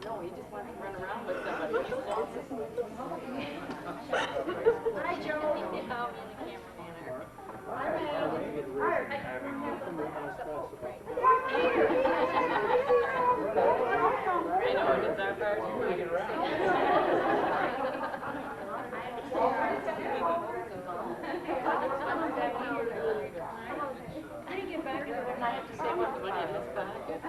No, he just wants to run around with somebody. Hi, Joe. Oh, the I have to save up money in this pocket.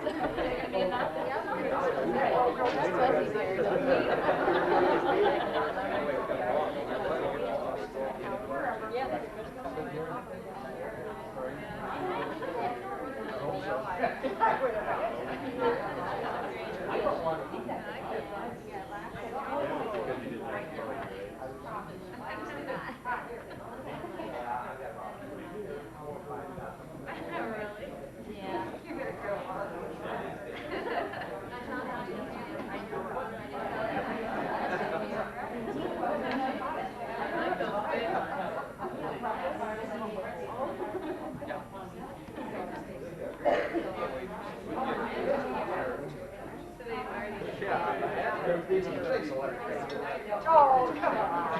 Oh, come on.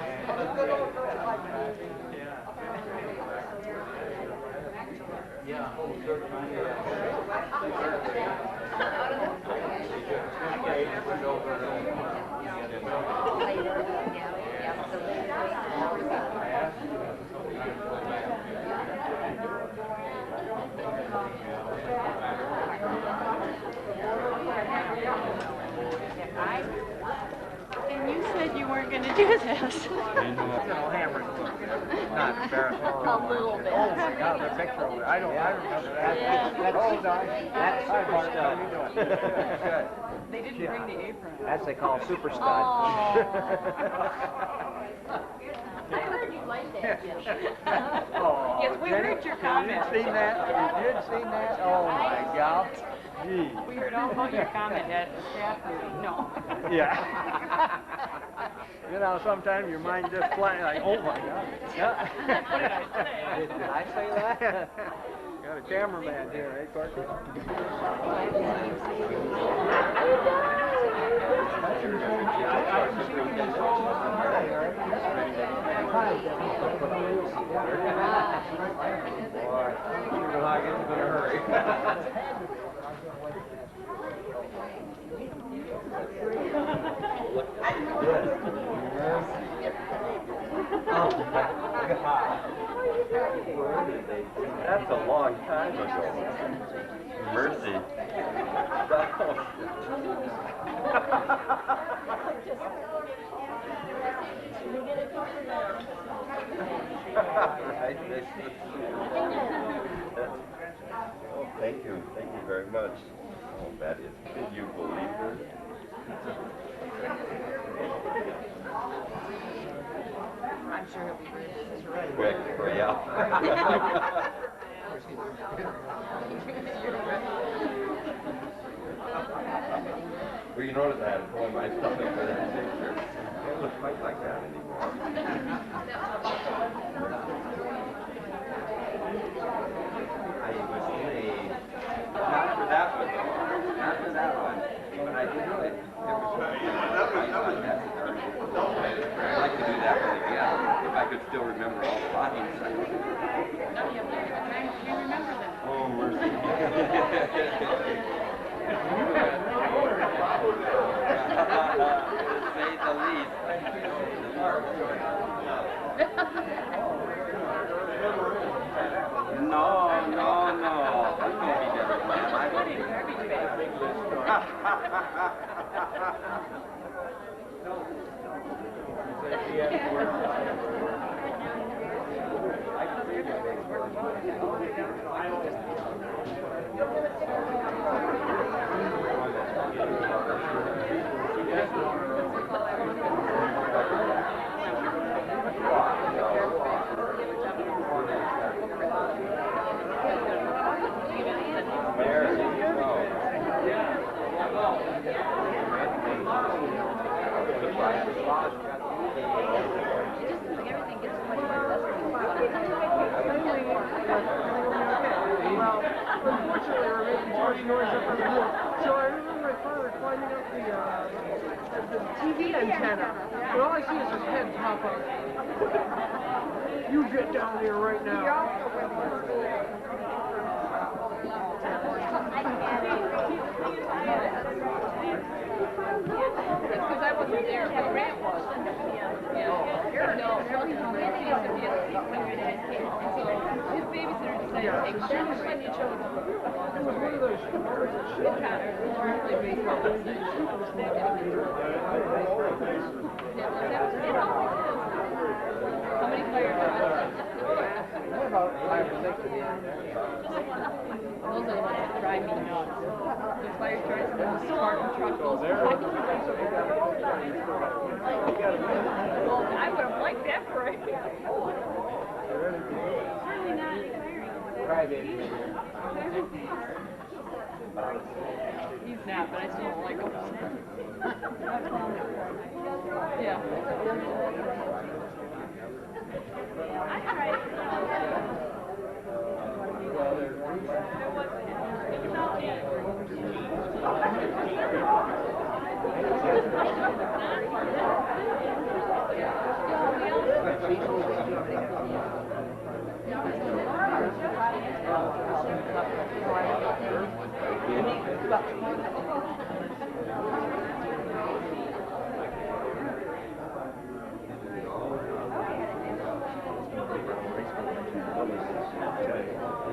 And you said you weren't going to do this. Not embarrassing. A little bit. Oh my God, the picture over there. I remember that. Yeah. That's super stud. Good. They didn't bring the apron. That's they call super stud. Oh. I heard you like that, Jim. Oh, Yes, we heard your comment. You seen that? You did see that? Oh my God. Gee. We heard all about your comment at the staff meeting. No. Yeah. You know, sometimes your mind just flies like, oh my God. Yeah. What did I say? Did I say that? Got a cameraman here, eh, Corky? That's a long time ago. Mercy. Oh, thank you very much. Oh, that is, can you believe her? I'm sure he'll be great. Quick, hurry up. Well, you notice I had to pull my stomach for that picture. It doesn't look quite like that anymore. I was in a, not for that one, but I did do it. It was unnecessary. I'd like to do that one again, if I could still remember all the lines. No, you remember them. Oh, mercy. Say the least. No. That's going to be different, man. Unfortunately, we're making more much noise up on the roof. So I remember my father climbing up the TV antenna, and all I see is his head pop up. You get down there right now. It's because I wasn't there, but Grant was. Yeah. No, well, he used to be asleep when we did it. So his babysitter decided to take showers when you chose him. It was one of those stories that shit. How many fire trucks? About 5 or 6 at the end. Those are the ones that drive me nuts. The fire trucks and the Spartan truck goes there. I would have liked that parade. Certainly not Crybaby. He's not, but I still don't like him. Yeah. I tried.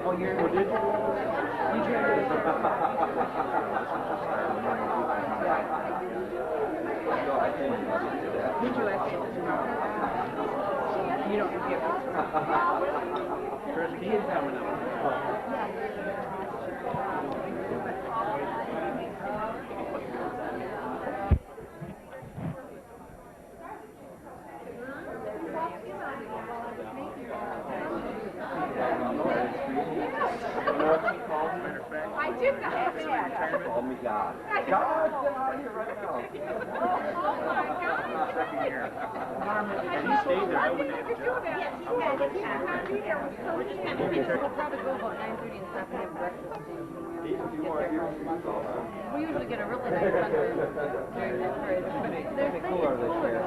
Oh, did you? You tried You don't forget. Chris Key is coming up. I did not have that. Oh my God. God, get out of here right now. Oh my God. Second year. And he stayed there. I wouldn't have to do that. Yes, he had. He could not be there. We'll probably go about 9:30 and stop and have breakfast. We usually get a really nice sunset during that parade. They're cooler this year.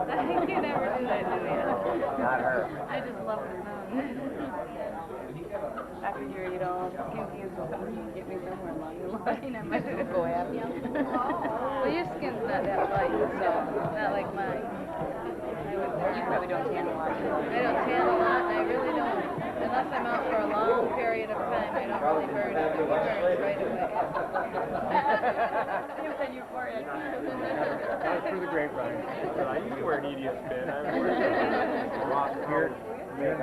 I think you never do that, do you? Not her. I just love the sun. I figure, you know, skin will come and get me somewhere along the line. I might as well go after you. Well, your skin's not that light, so not like mine. You probably don't tan a lot. I don't tan a lot, and I really don't. Unless I'm out for a long period of time, I don't really burn it. It burns right away. Then you pour it. That's through the grapevine. I used to wear an EDS pin. I'm wearing Here?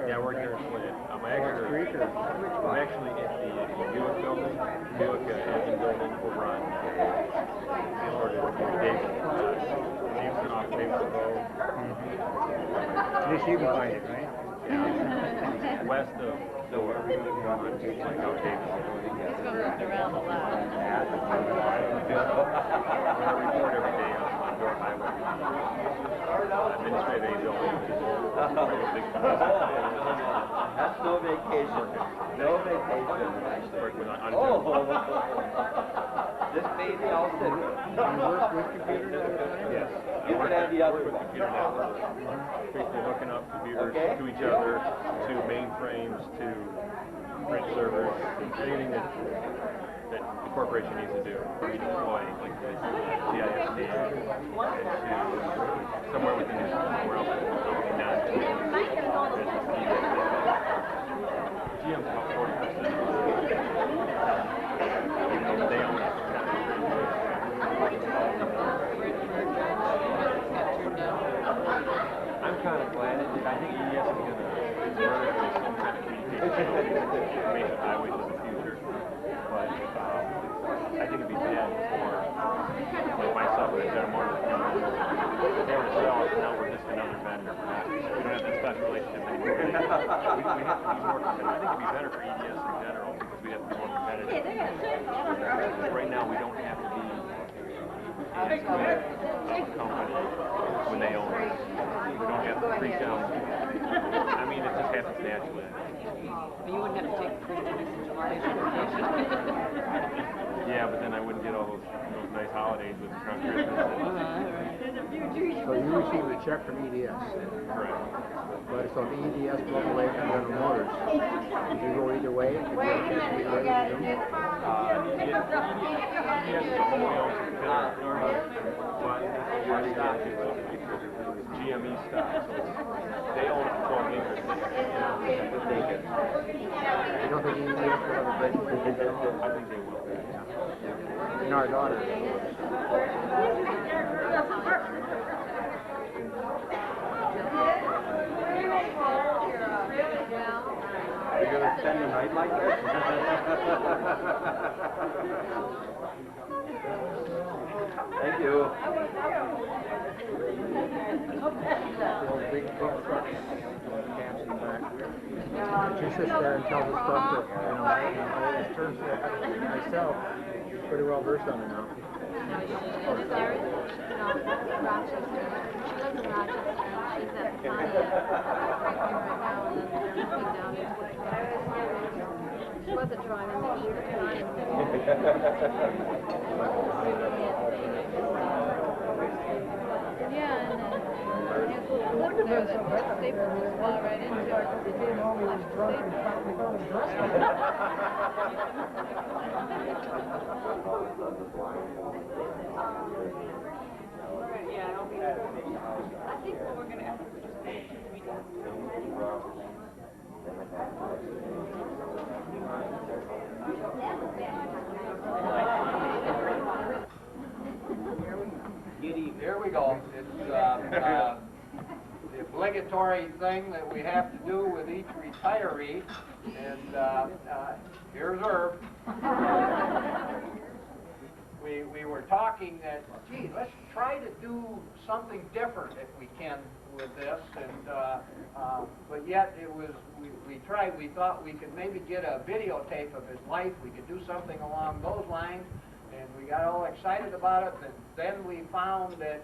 Yeah, we're here in Flint. I'm actually at the Buick building. Buick engine building over on Jameson off Jameson Road. At least you can find it, right? Yeah. West of Zora. Like out Jameson. He's been moved around a lot. I report every day on North Highway. Administrative age only, which is a big That's no vacation. No vacation. work with on Oh, this baby all sit. You work with computers all the time? Yes. You can have the other one. Computer network. Basically hooking up computers Okay. to each other, to mainframes, to print servers, anything that the corporation needs to do. Redeploy, like the GISD, to somewhere within the somewhere else. GM's about 40%. Even though they own it. I'm kind of glad it did. I think EDS is going to merge with some kind of communication highways of the future. But I think it'd be bad for myself and General Motors. They were to sell us, now we're just another vendor. We don't have that special relationship anymore. We have to be more competitive. I think it'd be better for EDS in general because we have to be more competitive. Because right now we don't have to be a company when they own us. We don't have to freak out I mean, it just happens naturally. But you wouldn't have to take 3 weeks in July as vacation. Yeah, but then I wouldn't get all those nice holidays with around Christmas. So you received a check from EDS. Correct. But so the EDS broke away from General Motors. Did you go either way? Did you Wait a get minute, either you way got with them? it. EDS is a wholly owned subsidiary, but our stock is GME stock, so they own controlling interest in it. You don't think EDS will ever break away from General Motors? I think they will. And our daughter. Are you gonna spend the night like this? Thank you. Those big trucks, camps in the back. She sits there and tells us stuff that, I just turned myself pretty well versed on it now. No, she's in Rochester. She lives in Rochester. She's at the Pontiac right now, and then they're moving down into the She wasn't driving the year time. Yeah, and then there's a little clip there that Staples just fall right into our I think what we're going to have to Here we go. It's the obligatory thing that we have to do with each retiree. And here's Irv. We were talking that, gee, let's try to do something different if we can with this. And but yet it was we tried. We thought we could maybe get a videotape of his life. We could do something along those lines. And we got all excited about it, and then we found that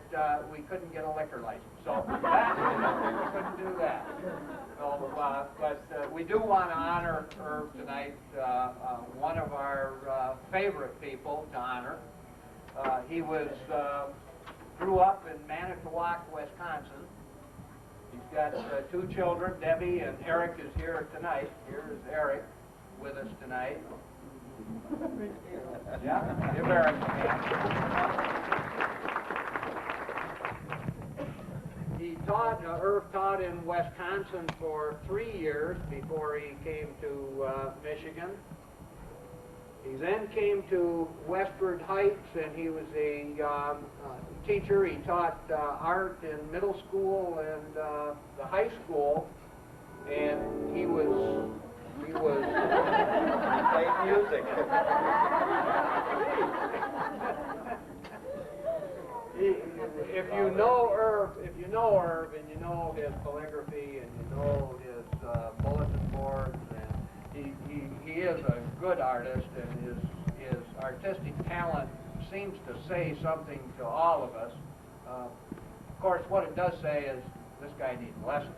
we couldn't get a liquor license. So we couldn't do that. So, but we do want to honor Irv tonight, one of our favorite people to honor. He grew up in Manitowoc, Wisconsin. He's got 2 children, Debbie, and Eric is here tonight. Here is Eric with us tonight. Yeah, give Eric a hand. Irv taught in Wisconsin for 3 years before he came to Michigan. He then came to Westward Heights, and he was a teacher. He taught art in middle school and the high school, and he Play music. If you know Irv, and you know his calligraphy, and you know his bulletin boards, and he is a good artist, and his artistic talent seems to say something to all of us. Of course, what it does say is this guy needs lessons.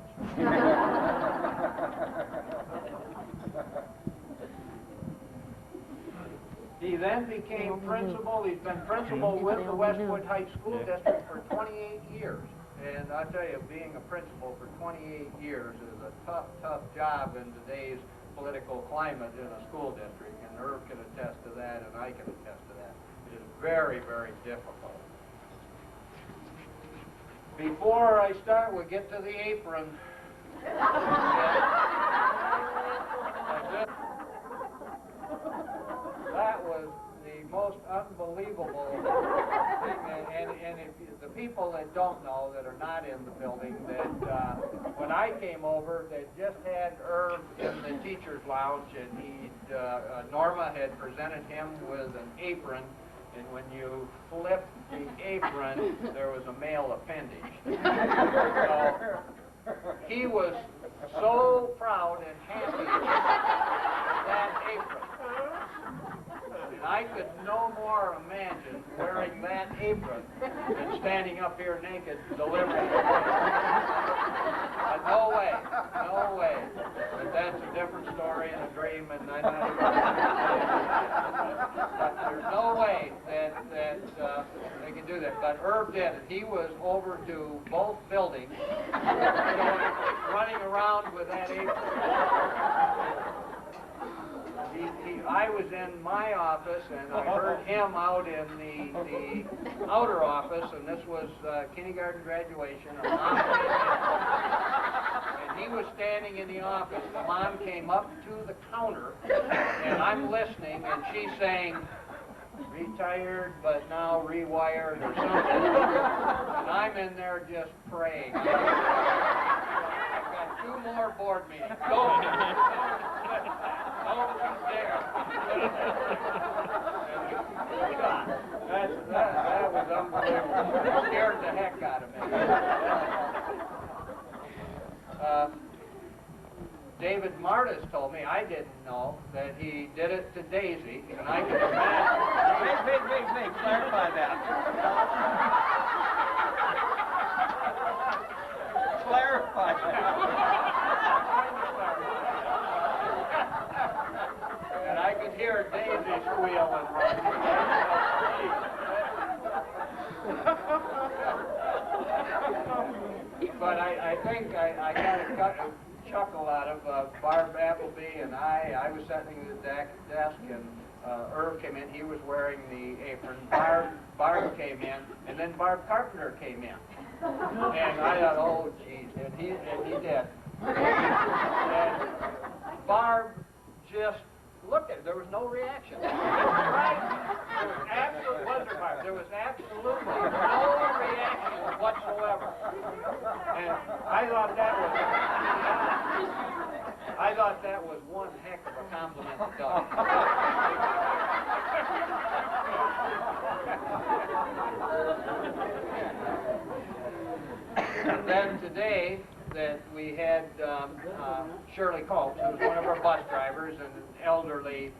He then became principal. He's been principal with the Westwood Heights School District for 28 years. And I tell you, being a principal for 28 years is a tough, tough job in today's political climate in a school district. And Irv can attest to that, and I can attest to that. It is very, very difficult. Before I start, we'll get to the apron. That was the most unbelievable thing. And if the people that don't know, that are not in the building, that when I came over, they just had Irv in the teacher's lounge, and Norma had presented him with an apron. And when you flipped the apron, there was a male appendage. So he was so proud and happy with that apron. And I could no more imagine wearing that apron than standing up here naked delivering. No way, no way. But that's a different story and a dream, and I'm not even but there's no way that they can do that. But Erv did it. He was over to both buildings, running around with that apron. I was in my office, and I heard him out in the outer office, and this was kindergarten graduation. And he was standing in the office. Mom came up to the counter, and I'm listening, and she's saying, retired, but now rewired or something. And I'm in there just praying. I've got 2 more board meetings. Go there. That was unbelievable. It scared the heck out of me. David Martis told me, I didn't know, that he did it to Daisy, and I can imagine. Wait, clarify that. Clarify that. And I could hear Daisy squeal and run. But I think I got a chuckle out of Barb Appleby and I was sitting at the desk and Erv came in. He was wearing the apron. Barb came in, and then Barb Carpenter came in. And I thought, oh, geez, and he did. And Barb just looked at it. There was no reaction. Right? There was absolutely no reaction whatsoever. And I thought that was one heck of a compliment to Doug. And then today that we had Shirley Coates, who was one of our bus drivers, and an elderly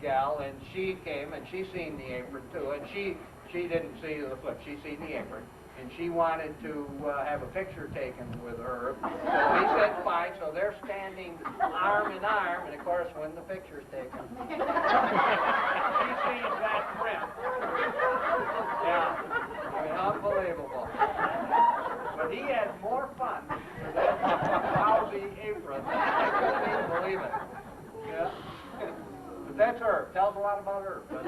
gal, and she came and she seen the apron too, and she didn't see the flip, she seen the apron, and she wanted to have a picture taken with her. So he said fine, so they're standing arm in arm, and of course when the picture's taken, she sees that print. Yeah, I mean, unbelievable. But he had more fun with that lousy apron. I couldn't even believe it. Yeah. But that's her. Tells a lot about her. But,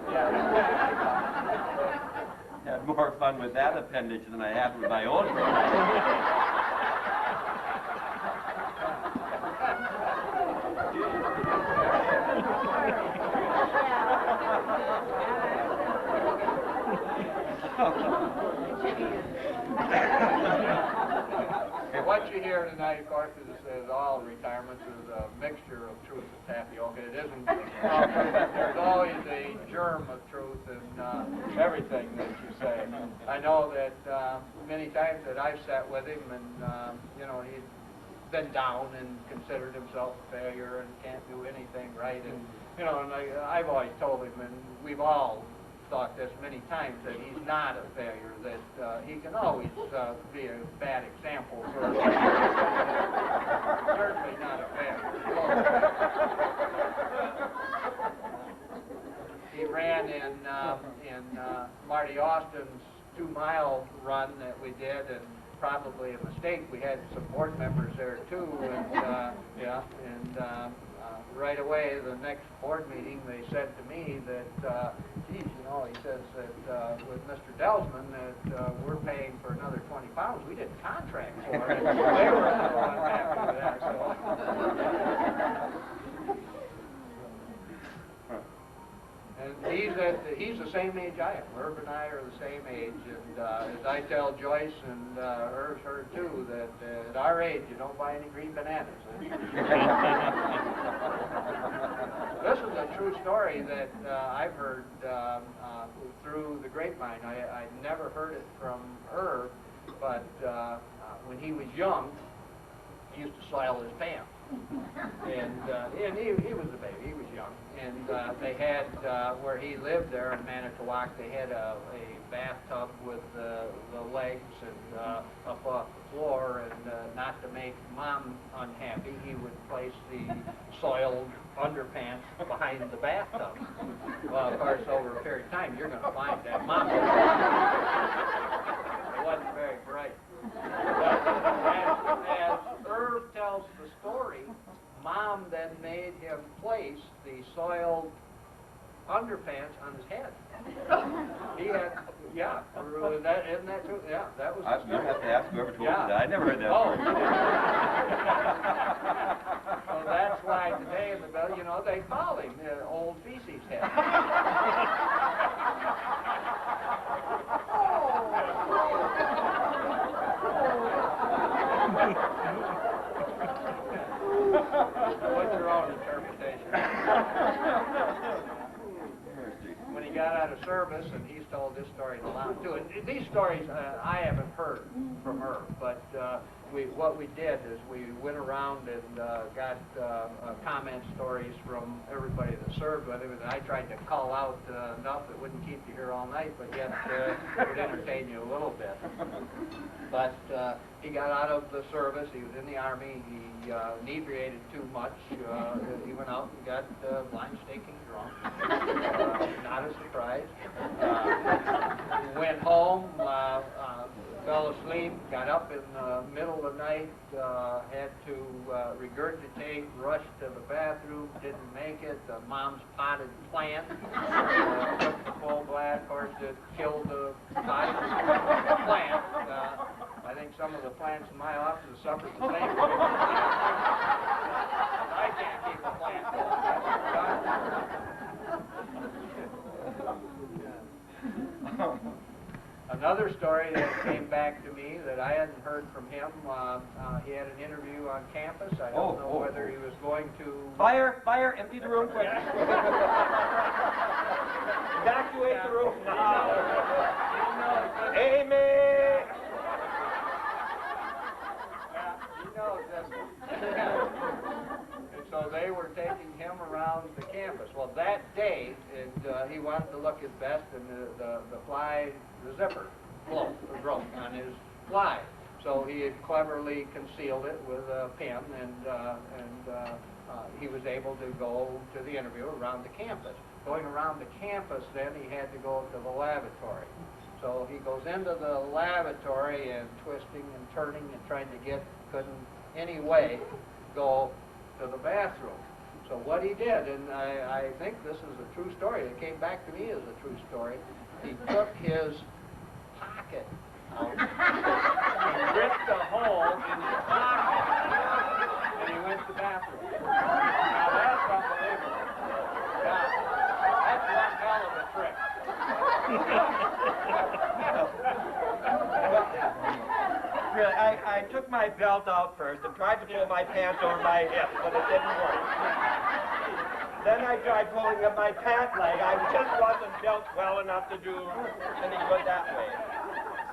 yeah. Had more fun with that appendage than I had with my own. What you hear tonight, of course, is all retirements is a mixture of truth and tapioca. It isn't. There's always a germ of truth in everything that you say. I know that many times that I've sat with him, and you know, he's been down and considered himself a failure and can't do anything right, and you know, and I've always told him, and we've all thought this many times, that he's not a failure, that he can always be a bad example for certainly not a failure. He ran in Marty Austin's 2-mile run that we did, and probably a mistake. We had some board members there too, and yeah, and right away, the next board meeting, they said to me that, geez, you know, he says that with Mr. Delsman that we're paying for another 20 pounds. We didn't contract for it. They were so unhappy with that. So. And he's the same age I am. Erv and I are the same age, and as I tell Joyce and Erv's her too, that at our age you don't buy any green bananas. This is a true story that I've heard through the grapevine. I never heard it from Erv, but when he was young, used to soil his pants. And he was a baby, he was young. And they had, where he lived there in Manitowoc, they had a bathtub with the legs and up off the floor, and not to make Mom unhappy, he would place the soiled underpants behind the bathtub. Well, of course, over a period of time, you're going to find that Mom wasn't very bright. But as Irv tells the story, Mom then made him place the soiled underpants on his head. He had, yeah, isn't that true? Yeah, that was. You have to ask whoever told you that. I never heard that Oh, story. well, that's why today in the bell, you know, they call him Old Feces Head. What's your own interpretation? When he got out of service, and he's told this story in a lot too. And these stories I haven't heard from her, but what we did is we went around and got comment stories from everybody that served with him, and I tried to call out enough that wouldn't keep you here all night, but yet would entertain you a little bit. But he got out of the service. He was in the Army. He inebriated too much. He went out and got blind stinking drunk. Not a surprise. Went home, fell asleep, got up in the middle of the night, had to regurgitate, rushed to the bathroom, didn't make it. Mom's potted plant took the full blast. Of course, it killed the potted plant. I think some of the plants in my office have suffered the same fate. I can't keep a plant going. Another story that came back to me that I hadn't heard from him, he had an interview on campus. I don't know whether he was going to... Fire! Fire! Empty the room quick! Evacuate the room now! Amen! He knows this. And so they were taking him around the campus. Well, that day, he wanted to look his best, and the zipper broke on his fly. So he had cleverly concealed it with a pin, and he was able to go to the interview around the campus. Going around the campus, then he had to go to the lavatory. So he goes into the lavatory and twisting and turning and trying to couldn't anyway go to the bathroom. So what he did, and I think this is a true story, it came back to me as a true story, he took his pocket out and ripped a hole in his pocket, and he went to the bathroom. Now that's unbelievable. Yeah, that's one hell of a trick. Really, I took my belt out first and tried to pull my pants over my hips, but it didn't work. Then I tried pulling up my pant leg. I just wasn't built well enough to do any good that way.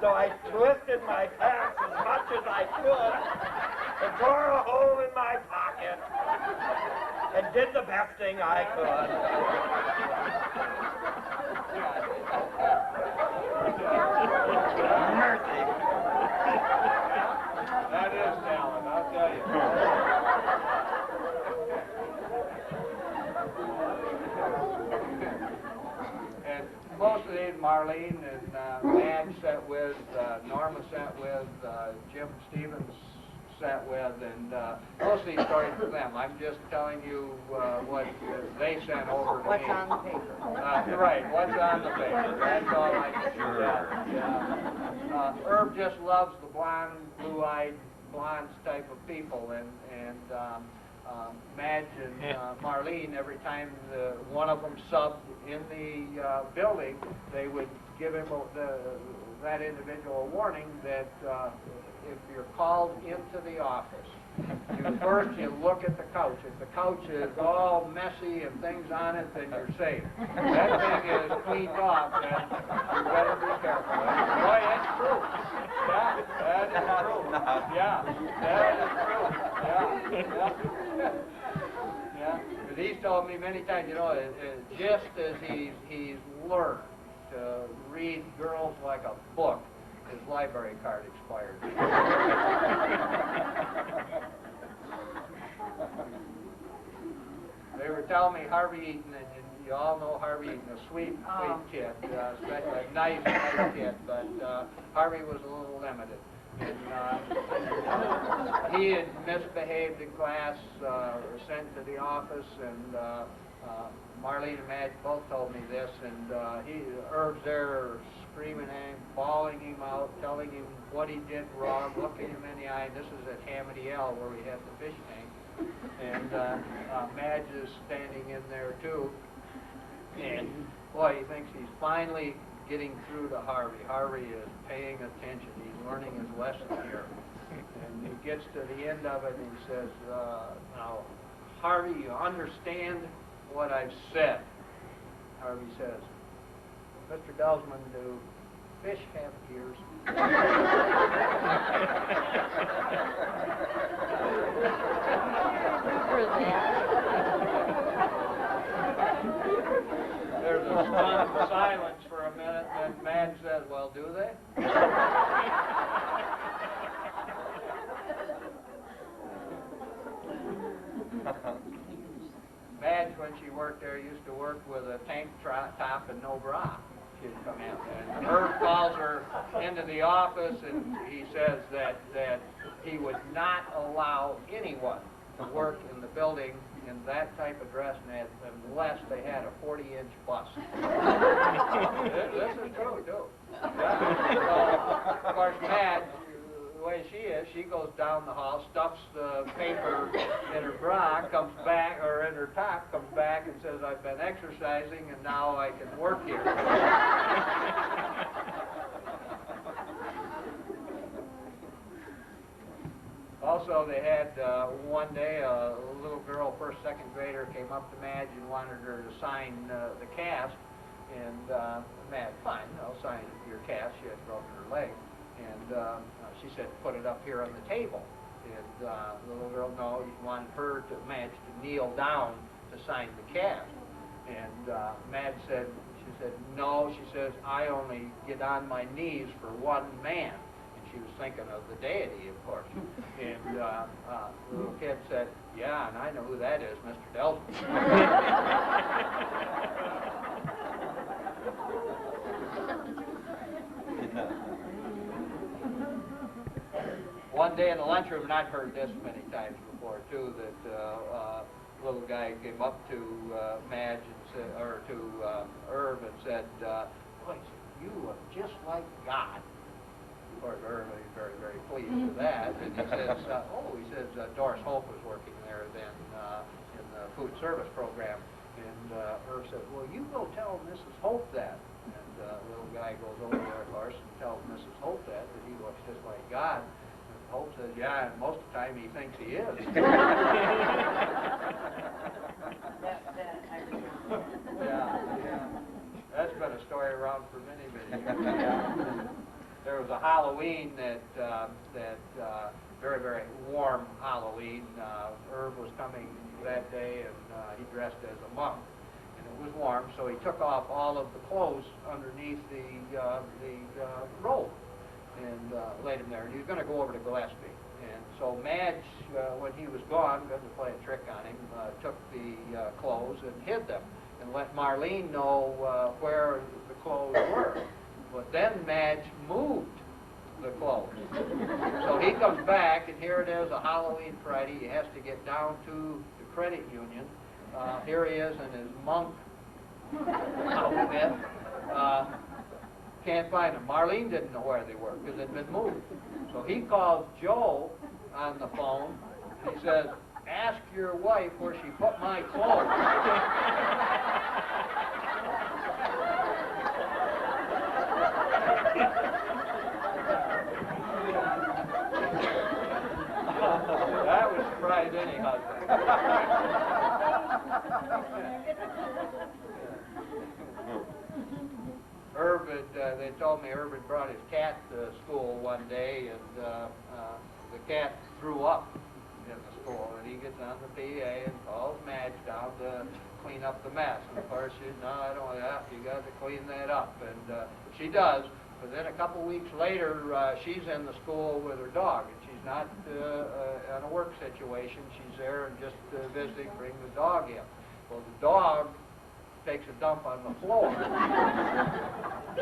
So I twisted my pants as much as I could and tore a hole in my pocket and did the best thing I could. Mercy. That is talent, I'll tell you. And most of these, Marlene and Madge sat with, Norma sat with, Jim Stevens sat with, and most of these stories for them. I'm just telling you what they sent over to me. What's on the paper. Right, what's on the paper. That's all I can do. Irv just loves the blonde, blue-eyed, blondes type of people, and Madge and Marlene, every time one of them subbed in the building, they would give him that individual a warning that if you're called into the office, you look at the couch. If the couch is all messy and things on it, then you're safe. That thing is cleaned off, and you better be careful. Boy, that's true. Yeah, that is true. Yeah, that is true. Yeah, because he's told me many times, you know, just as he's learned to read girls like a book, his library card expired. They were telling me Harvey Eaton, and you all know Harvey Eaton, a sweet kid, especially a nice kid, but Harvey was a little limited. And, he had misbehaved in class, sent to the office, and Marlene and Madge both told me this, and Irv's there screaming at him, bawling him out, telling him what he did wrong, looking him in the eye. And this is at Hamady L where we had the fish tank. And Madge is standing in there too. And boy, he thinks he's finally getting through to Harvey. Harvey is paying attention. He's learning his lesson here. And he gets to the end of it and he says, now, Harvey, you understand what I've said? Harvey says, Mr. Delsman, do fish have ears? There's a stunned silence for a minute, then Madge says, well, do they? Madge, when she worked there, used to work with a tank top and no bra. She'd come in. And Irv calls her into the office, and he says that he would not allow anyone to work in the building in that type of dress unless they had a 40-inch bust. This is true, too. Yeah. So, of course, Madge, the way she is, she goes down the hall, stuffs the paper in her bra, comes back, or in her top, comes back and says, I've been exercising and now I can work here. Also, they had one day a little girl, first, second grader, came up to Madge and wanted her to sign the cast. And Madge, fine, I'll sign your cast. She had broken her leg. And she said, put it up here on the table. And the little girl, no, he wanted her to, Madge, to kneel down to sign the cast. And Madge said, she said, no, she says, I only get on my knees for one man. She was thinking of the deity, of course. And the little kid said, yeah, and I know who that is, Mr. Delsman. One day in the lunchroom, and I've heard this many times before, too, that a little guy came up to Madge and said, or to Irv and said, boy, you are just like God. Of course, Irv is very, very pleased with that. And he says, Doris Hope was working there then in the food service program. And Irv said, well, you go tell Mrs. Hope that. And the little guy goes over there, of course, and tells Mrs. Hope that he looks just like God. And Hope says, yeah, and most of the time he thinks he is. Yeah. That's been a story around for many, many years. Yeah. There was a Halloween very, very warm Halloween. Irv was coming that day, and he dressed as a monk. And it was warm, so he took off all of the clothes underneath the robe and laid them there. And he was going to go over to Gillespie. And so Madge, when he was gone, going to play a trick on him, took the clothes and hid them and let Marlene know where the clothes were. But then Madge moved the clothes. So he comes back, and here it is, a Halloween Friday. He has to get down to the credit union. Here he is in his monk outfit. Can't find them. Marlene didn't know where they were because they'd been moved. So he calls Joe on the phone. He says, ask your wife where she put my clothes. That would surprise any husband. They told me Irv had brought his cat to school one day, and the cat threw up in the school, and he gets on the PA and calls Madge down to clean up the mess. And of course, she, no, I don't want that. You got to clean that up. And she does. But then a couple weeks later, she's in the school with her dog, and she's not in a work situation. She's there and just visiting, bring the dog in. Well, the dog takes a dump on the floor.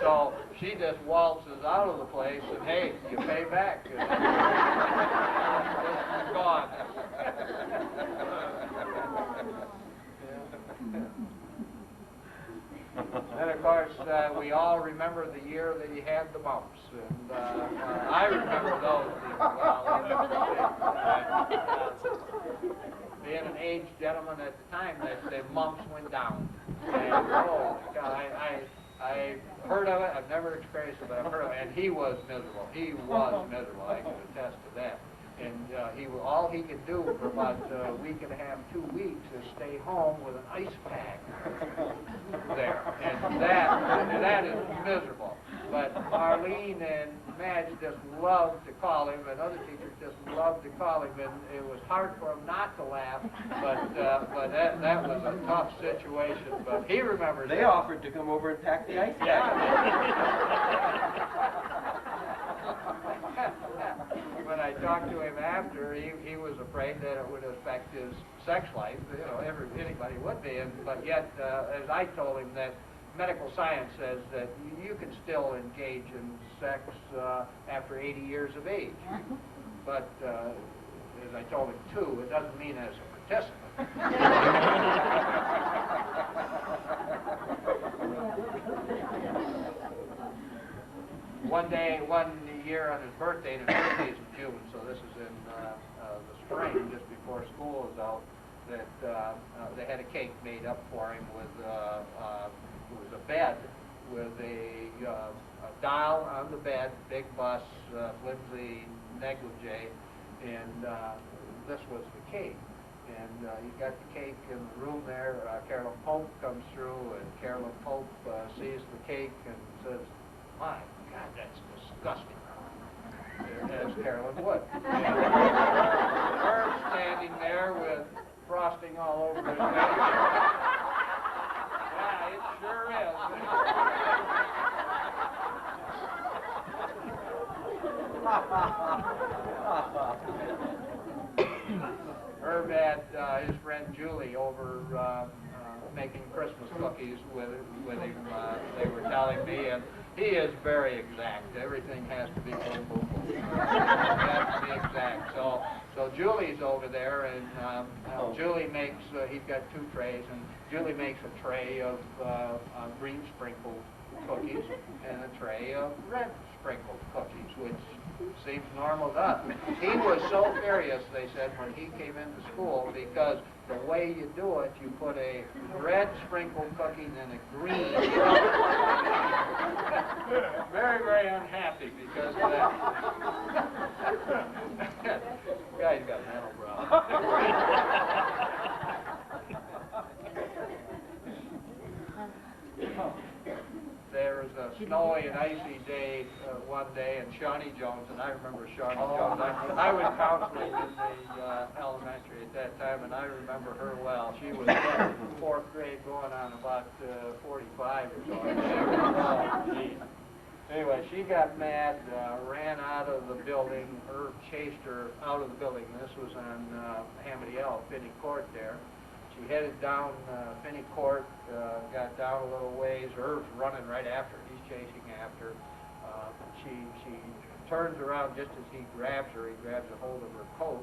So she just waltzes out of the place and, hey, you pay back. It's gone. And of course, we all remember the year that he had the bumps, and I remember those well. Being an aged gentleman at the time, the mumps went down. And, oh God, I heard of it. I've never experienced it, but I've heard of it. And he was miserable. He was miserable. I can attest to that. And all he could do for about a week and a half, 2 weeks, is stay home with an ice pack there. And that is miserable. But Arlene and Madge just loved to call him, and other teachers just loved to call him, and it was hard for him not to laugh, but that was a tough situation. But he remembers They offered to come over and pack the ice pack. When I talked to him after, he was afraid that it would affect his sex life. You know, anybody would be. But yet, as I told him, that medical science says that you can still engage in sex after 80 years of age. But as I told him too, it doesn't mean as a participant. One year on his birthday, and his birthday is in June, so this is in the spring, just before school is out, that they had a cake made up for him with it was a bed with a dial on the bed, big bus, flimsy negligee, and this was the cake. And he got the cake in the room there. Carolyn Pope comes through, and Carolyn Pope sees the cake and says, "My God, that's disgusting," as Carolyn would. Her standing there with frosting all over his face. Yeah, it sure is. Irv had his friend Julie over making Christmas cookies with him. They were telling me, and he is very exact. Everything has to be boom, boom, boom. It has to be exact. So Julie's over there, and Julie makes, he's got 2 trays, and Julie makes a tray of green sprinkled cookies and a tray of red sprinkled cookies, which seems normal to us. He was so furious, they said, when he came into school, because the way you do it, you put a red sprinkled cookie and a green. Very, very unhappy because of that. Guy's got mental problems. There was a snowy and icy day one day, and Shawnee Jones, and I remember Shawnee Jones. I was counseling in the elementary at that time, and I remember her well. She was in 4th grade, going on about 45 or so. Anyway, she got mad, ran out of the building. Irv chased her out of the building. This was on Hamady L, Finney Court there. She headed down Finney Court, got down a little ways. Irv's running right after her. He's chasing after. She turns around just as he grabs her. He grabs a hold of her coat.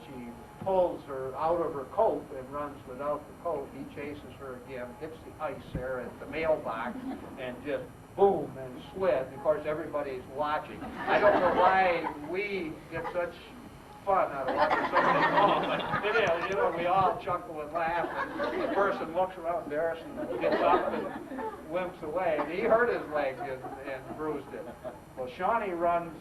She pulls her out of her coat and runs without the coat. He chases her again, hits the ice there at the mailbox, and just boom, and slid. Of course, everybody's watching. I don't know why we get such fun out of watching something wrong, but it is. You know, we all chuckle and laugh, and the person looks around embarrassed and gets up and limps away. And he hurt his leg and bruised it. Well, Shawnee runs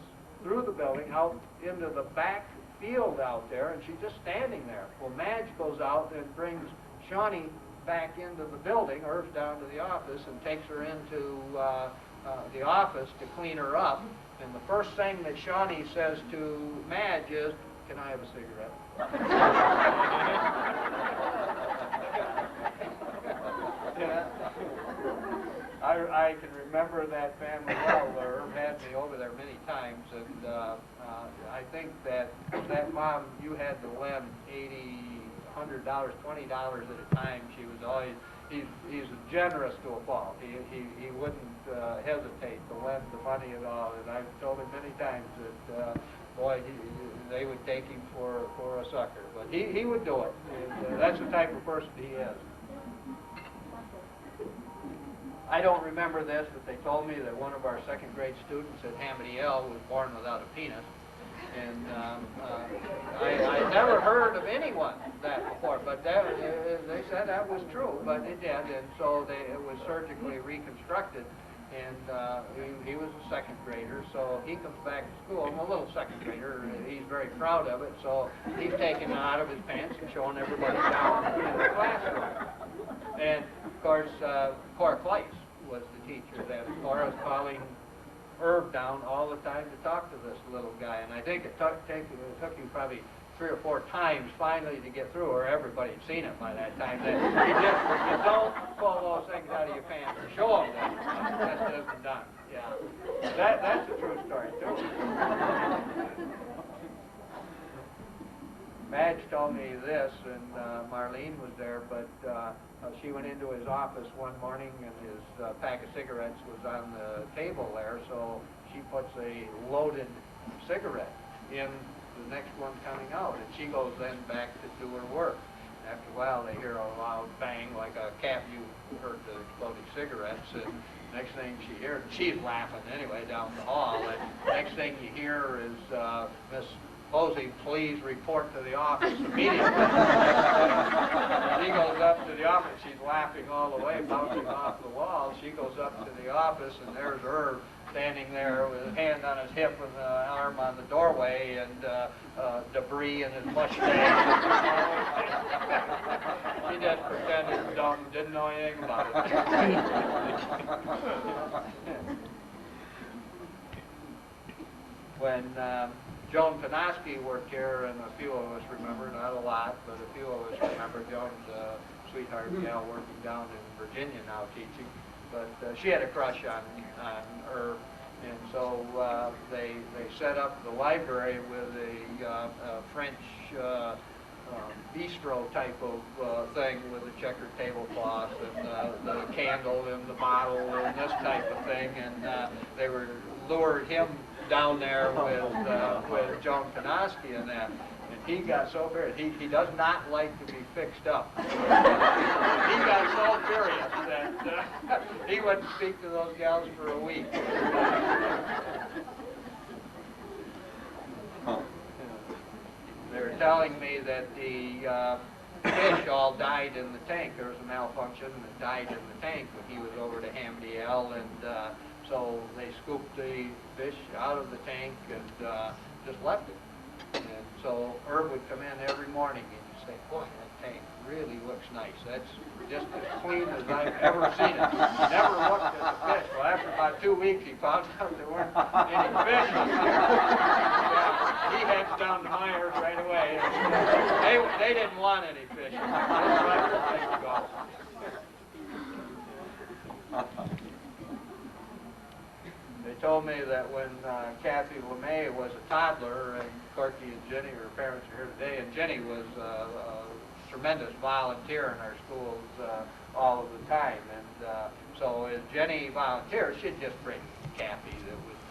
through the building out into the back field out there, and she's just standing there. Well, Madge goes out and brings Shawnee back into the building, Irv's down to the office, and takes her into the office to clean her up. And the first thing that Shawnee says to Madge is, can I have a cigarette? Yeah. I can remember that family well. Irv had me over there many times, and I think that mom, you had to lend $80, $100, $20 at a time. She was always, he's generous to a fault. He wouldn't hesitate to lend the money at all, and I've told him many times that, boy, they would take him for a sucker, but he would do it. And, that's the type of person he is. I don't remember this, but they told me that one of our second grade students at Hamady L was born without a penis. And I never heard of anyone that before, but that, they said that was true, but it did, and so it was surgically reconstructed. And he was a second grader, so he comes back to school. I'm a little second grader. He's very proud of it, so he's taking it out of his pants and showing everybody down in the classroom. And of course, Cora Fleiss was the teacher that Cora was calling Irv down all the time to talk to this little guy. And I think it took you probably 3 or 4 times finally to get through, or everybody had seen it by that time. That you don't pull those things out of your pants and show them that. That isn't done. Yeah, that's a true story too. Madge told me this, and Marlene was there, but she went into his office one morning, and his pack of cigarettes was on the table there, so she puts a loaded cigarette in the next one coming out, and she goes then back to do her work. After a while, they hear a loud bang, like a cat. You heard the exploding cigarettes, and next thing she hears, she's laughing anyway down the hall, and next thing you hear is Miss Posey, please report to the office immediately. She goes up to the office. She's laughing all the way, bouncing off the wall. She goes up to the office, and there's Irv standing there with his hand on his hip and an arm on the doorway, and debris in his mustache. He just pretended dumb, didn't know anything about it. When Joan Panoski worked here, and a few of us remember, not a lot, but a few of us remember Joan's sweetheart gal working down in Virginia now teaching. But she had a crush on Irv, and so they set up the library with a French bistro type of thing with a checkered tablecloth and the candle and the bottle and this type of thing, and they lured him down there with Joan Panoski and that. He got so furious. He does not like to be fixed up. He got so furious that he wouldn't speak to those gals for a week. They were telling me that the fish all died in the tank. There was a malfunction that died in the tank when he was over to Hamady L, and so they scooped the fish out of the tank and just left it. And so Irv would come in every morning and he'd say, boy, that tank really looks nice. That's just as clean as I've ever seen it. Never looked at the fish. Well, after about 2 weeks, he found out there weren't any fish. He heads down to Myers right away. They didn't want any fish. They let the fish go. They told me that when Kathy LeMay was a toddler, and Corky and Jenny, her parents are here today, and Jenny was a tremendous volunteer in our schools all of the time. And so as Jenny volunteered, she'd just bring Kathy that would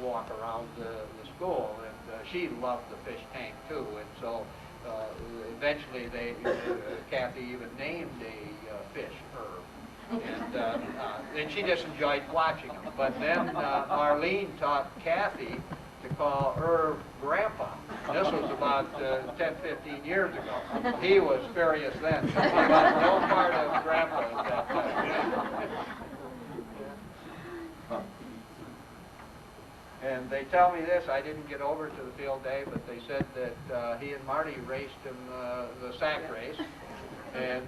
walk around the school. And she loved the fish tank too. And so eventually Kathy even named a fish Irv. And she just enjoyed watching them. But then Marlene taught Kathy to call Irv Grandpa. This was about 10, 15 years ago. He was furious then. About no part of Grandpa at that time. And they tell me this, I didn't get over to the field day, but they said that he and Marty raced in the sack race. And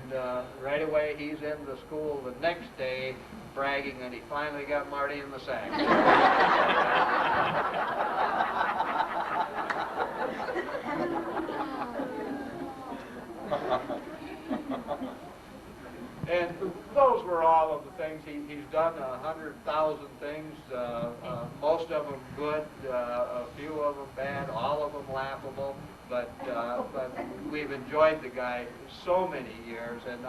right away, he's in the school the next day bragging that he finally got Marty in the sack. things. He's done 100,000 things, most of them good, a few of them bad, all of them laughable. But we've enjoyed the guy so many years, and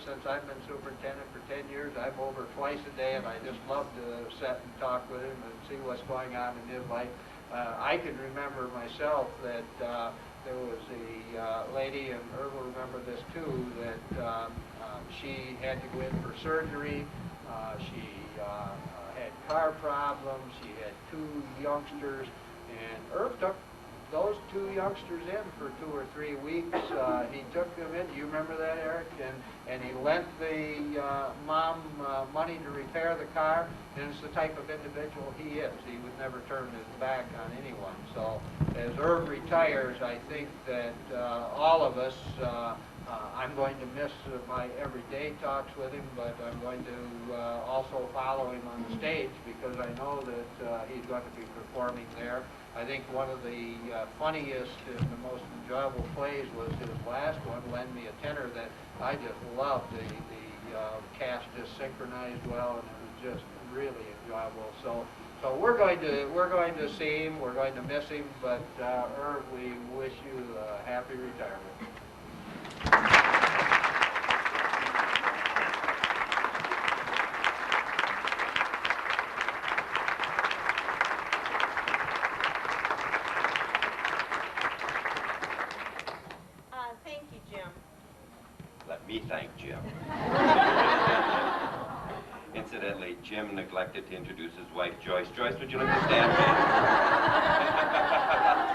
since I've been superintendent for 10 years, I'm over twice a day, and I just love to sit and talk with him and see what's going on in his life. I can remember myself that there was a lady, and Irv will remember this too, that she had to go in for surgery. She had car problems. She had 2 youngsters, and Irv took those 2 youngsters in for 2 or 3 weeks. He took them in. Do you remember that, Eric? And he lent the mom money to repair the car. And it's the type of individual he is. He would never turn his back on anyone. So as Irv retires, I think that all of us, I'm going to miss my everyday talks with him, but I'm going to also follow him on the stage because I know that he's going to be performing there. I think one of the funniest and the most enjoyable plays was his last one, Lend Me a Tenor, that I just loved. The cast just synchronized well, and it was just really enjoyable. So we're going to see him. We're going to miss him. But Irv, we wish you a happy retirement. Thank you, Jim. Let me thank Jim. Incidentally, Jim neglected to introduce his wife, Joyce. Joyce, would you like to stand, please?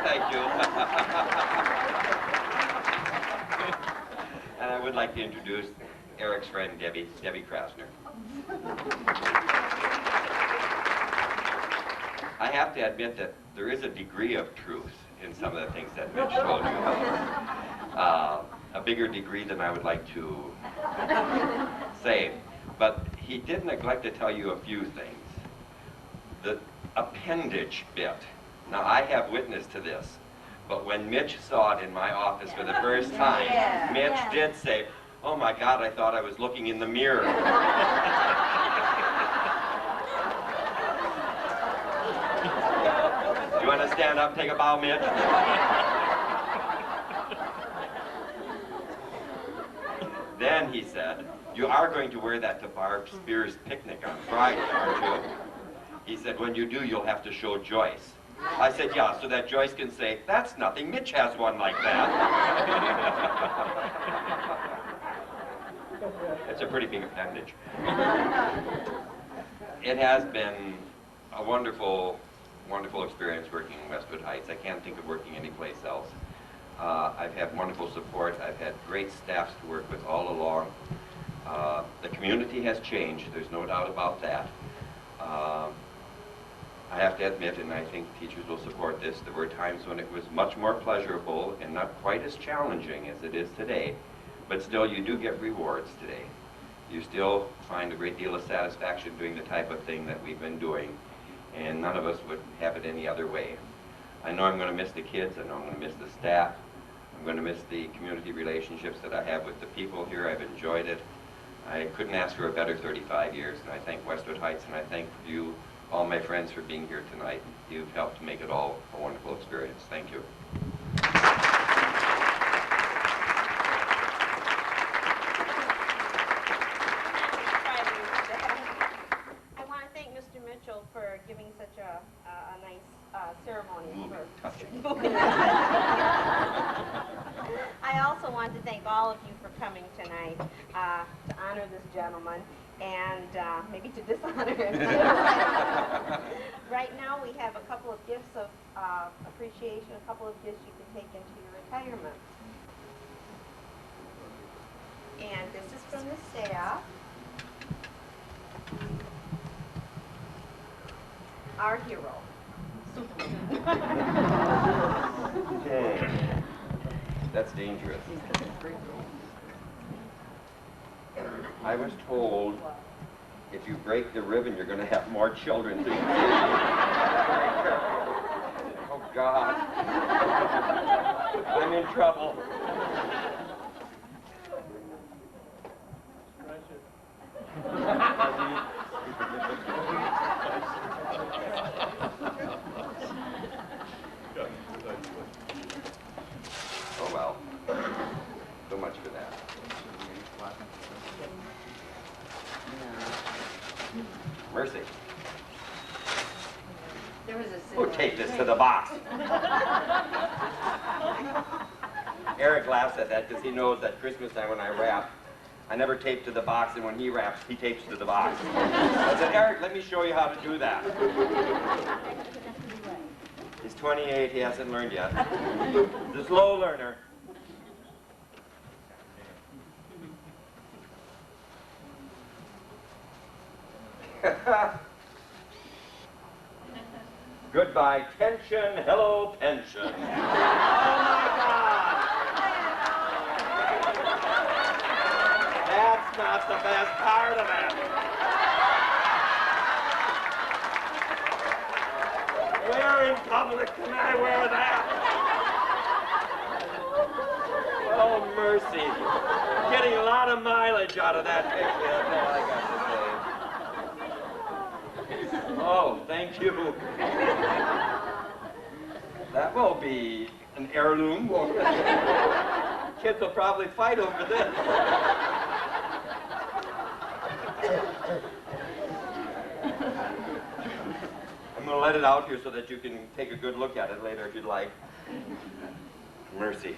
Thank you. And I would like to introduce Eric's friend, Debbie Krasner. I have to admit that there is a degree of truth in some of the things that Mitch told you. A bigger degree than I would like to say. But he did neglect to tell you a few things. The appendage bit. Now, I have witness to this, but when Mitch saw it in my office for the first time, Mitch did say, "Oh my God, I thought I was looking in the mirror." Do you want to stand up, take a bow, Mitch? Then he said, "You are going to wear that to Barb Spears' picnic on Friday, aren't you?" He said, "When you do, you'll have to show Joyce." I said, "Yeah, so that Joyce can say, 'That's nothing, Mitch has one like that.'" It's a pretty big appendage. It has been a wonderful, wonderful experience working in Westwood Heights. I can't think of working anyplace else. I've had wonderful support. I've had great staffs to work with all along. The community has changed. There's no doubt about that. I have to admit, and I think teachers will support this, there were times when it was much more pleasurable and not quite as challenging as it is today. But still, you do get rewards today. You still find a great deal of satisfaction doing the type of thing that we've been doing, and none of us would have it any other way. I know I'm going to miss the kids. I know I'm going to miss the staff. I'm going to miss the community relationships that I have with the people here. I've enjoyed it. I couldn't ask for a better 35 years, and I thank Westwood Heights, and I thank you, all my friends, for being here tonight. You've helped to make it all a wonderful experience. Thank you. I want to thank Mr. Mitchell for giving such a nice ceremony. I also want to thank all of you for coming tonight to honor this gentleman and maybe to dishonor him. Right now we have a couple of gifts of appreciation, a couple of gifts you can take into your retirement. And this is from the staff. Our hero. That's dangerous. I was told if you break the ribbon, you're going to have more children. Oh, God. I'm in trouble. Scratch it. Oh well. So much for that. Mercy. There was a Oh, take this to the box. Eric laughs at that because he knows that Christmas time when I rap, I never tape to the box, and when he raps, he tapes to the box. I said, Eric, let me show you how to do that. He's 28, he hasn't learned yet. He's a slow learner. Goodbye, tension. Hello, pension. Oh, my God. That's not the best part of it. Where in public can I wear that? Oh, mercy. Getting a lot of mileage out of that picture. That's all I got to say. Oh, thank you. That will be an heirloom. Kids will probably fight over this. I'm going to let it out here so that you can take a good look at it later if you'd like. Mercy.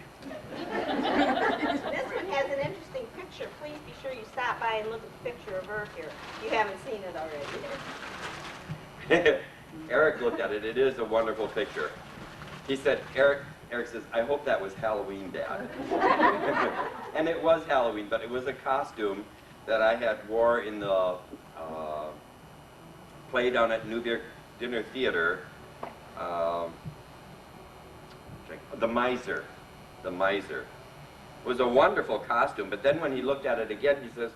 This one has an interesting picture. Please be sure you stop by and look at the picture of Irv here. You haven't seen it already. Eric looked at it. It is a wonderful picture. He said, Eric says, I hope that was Halloween, Dad. And it was Halloween, but it was a costume that I had wore in the play down at Newberg Dinner Theater. The Miser. The Miser. It was a wonderful costume, but then when he looked at it again, he says,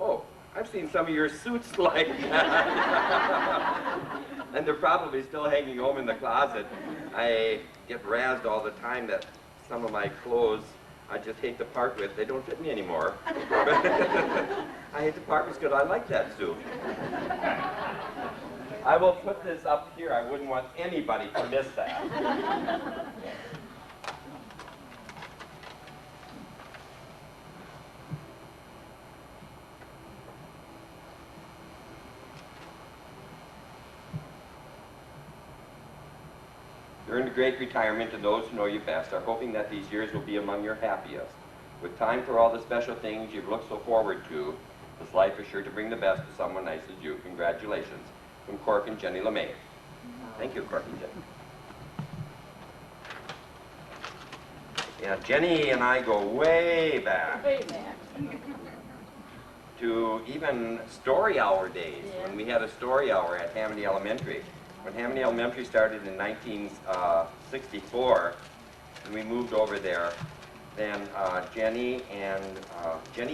oh, I've seen some of your suits like that. And they're probably still hanging home in the closet. I get razzed all the time that some of my clothes I just hate to part with. They don't fit me anymore. I hate to part with because I like that suit. I will put this up here. I wouldn't want anybody to miss that. You earned a great retirement, and those who know you best are hoping that these years will be among your happiest. With time for all the special things you've looked so forward to, this life is sure to bring the best to someone nice as you. Congratulations. From Cork and Jenny LeMay. Thank you, Cork and Jenny. Yeah, Jenny and I go way back. Way back. To even story hour days, when we had a story hour at Hammondy Elementary. When Hammondy Elementary started in 1964, and we moved over there, then Jenny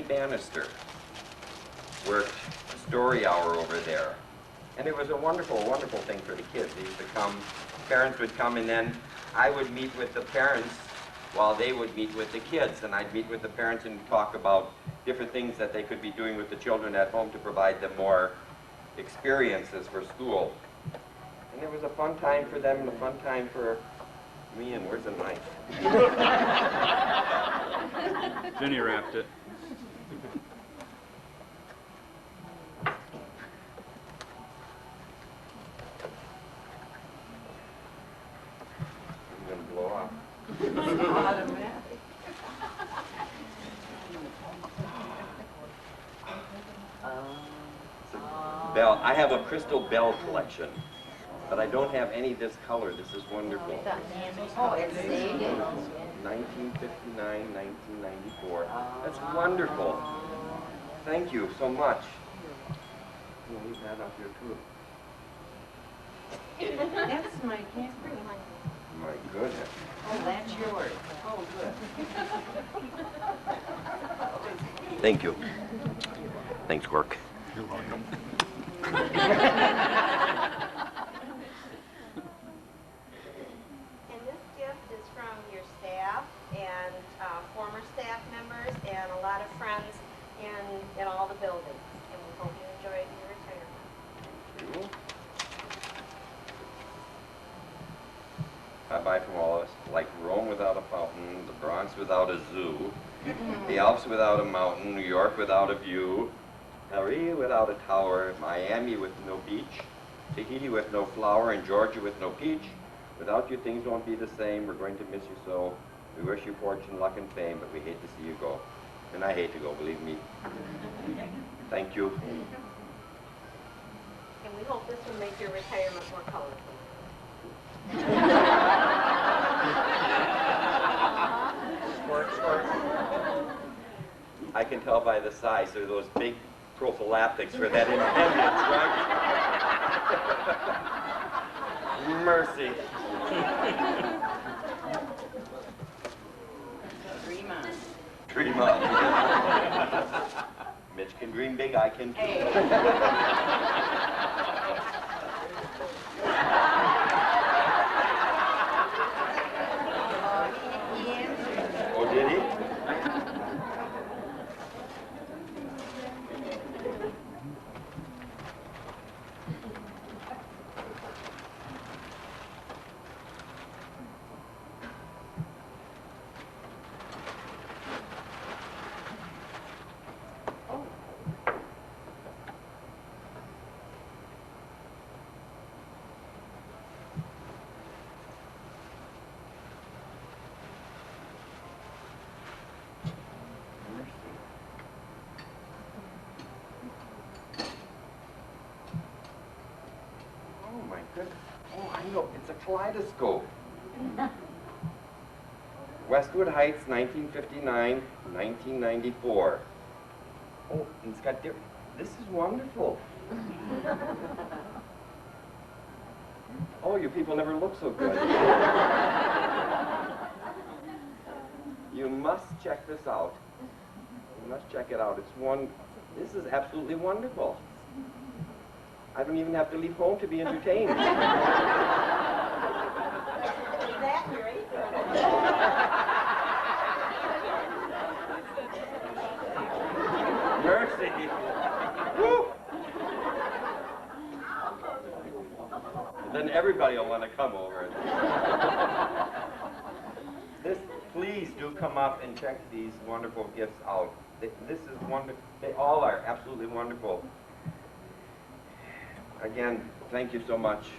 Bannister worked a story hour over there. And it was a wonderful, wonderful thing for the kids. They used to come, parents would come, and then I would meet with the parents while they would meet with the kids. And I'd meet with the parents and talk about different things that they could be doing with the children at home to provide them more experiences for school. And it was a fun time for them and a fun time for me. And where's the knife? Jenny wrapped it. I'm going to blow up. Bell. I have a crystal bell collection, but I don't have any this color. This is wonderful. Oh, it's dated. 1959, 1994. That's wonderful. Thank you so much. We'll leave that up here too. That's my camper. My goodness. Oh, that's yours. Oh, good. Thank you. Thanks, Cork. You're welcome. And this gift is from your staff and former staff members and a lot of friends in all the buildings. And we hope you enjoyed your retirement. without a fountain, the Bronx without a zoo, the Alps without a mountain, New York without a view, Paris without a tower, Miami with no beach, Tahiti with no flower, and Georgia with no peach. Without you, things won't be the same. We're going to miss you so. We wish you fortune, luck, and fame, but we hate to see you go. And I hate to go, believe me. Thank you. And we hope this will make your retirement more colorful. Squirt, squirt. I can tell by the size. They're those big prophylactics for that independence, right? Mercy. Dream on. Dream on. Mitch can dream big, I can too. Oh, did he? Oh, I know. It's a kaleidoscope. Westwood Heights, 1959, 1994. Oh, and it's got different. This is wonderful. Oh, you people never look so good. You must check this out. You must check it out. This is absolutely wonderful. I don't even have to leave home to be entertained. Mercy. Woo. Then everybody will want to come over. Please do come up and check these wonderful gifts out. This is wonderful. They all are absolutely wonderful. Again, thank you so much.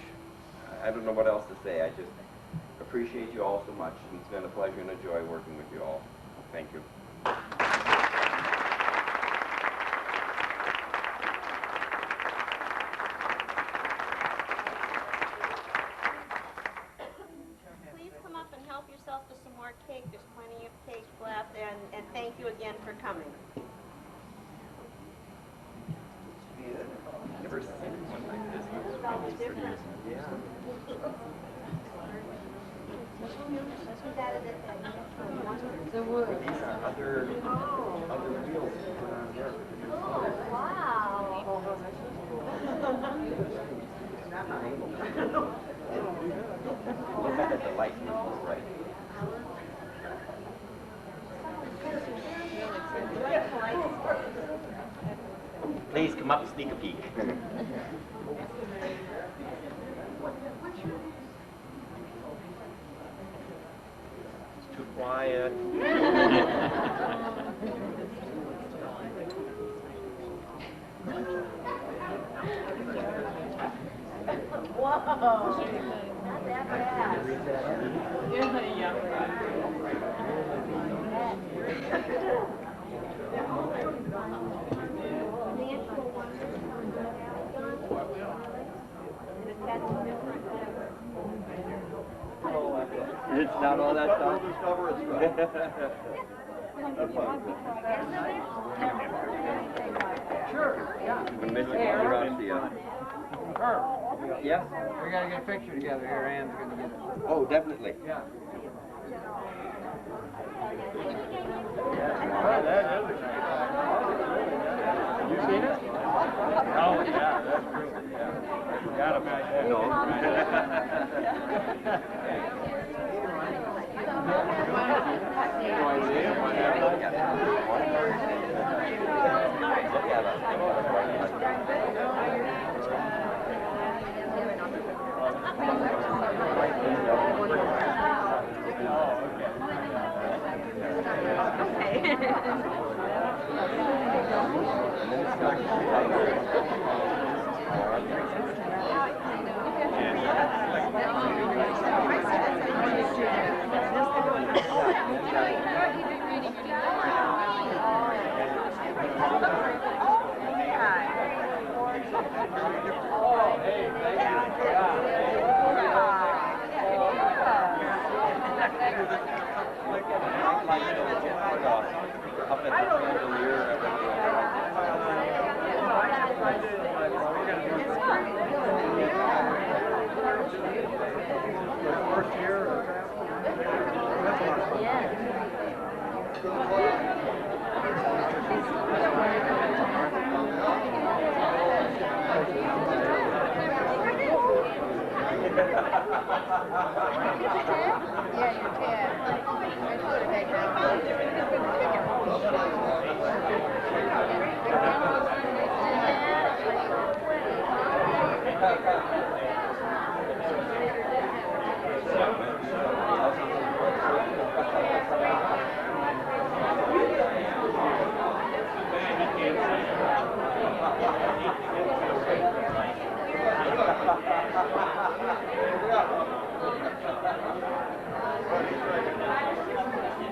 I don't know what else to say. I just appreciate you all so much. And it's been a pleasure and a joy working with you all. Thank you. Please come up and help yourself to some more cake. There's plenty of cake left. And thank you again for coming. Never seen one like this. Yeah. The wood. These are other wheels put on here. Wow. Look back at the light. Right. Please come up and sneak a peek. It's too quiet. Whoa. Not that bad. It's not all that stuff. Sure, yeah. We're missing all around here. Yes? We gotta get a picture together here, Ann's gonna get it. Oh, definitely. Yeah. You seen it? Oh, yeah, that's true. Yeah. Forgot about that. No. Look at us. Oh, hey, thank you. First year of that's a lot of fun. Yeah, you can. I should have made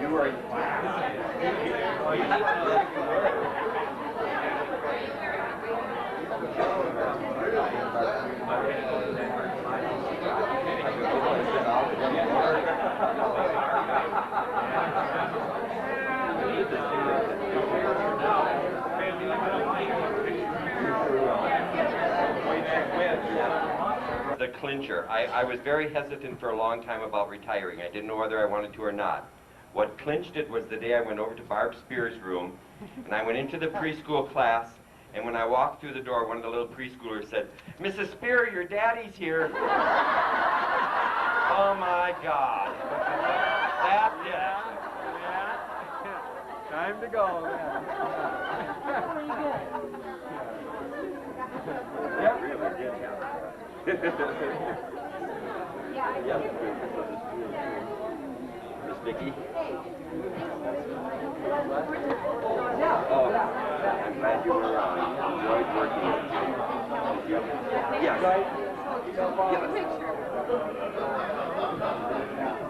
You are in the clincher. I was very hesitant for a long time about retiring. I didn't know whether I wanted to or not. What clinched it was the day I went over to Barb Spears' room, and I went into the preschool class, and when I walked through the door, one of the little preschoolers said, "Mrs. Spear, your daddy's here." Oh my God. That's it. Yeah. Time to go. Yeah, really good job. Miss Vicki? Oh, I'm glad you were enjoyed working with you. Yes.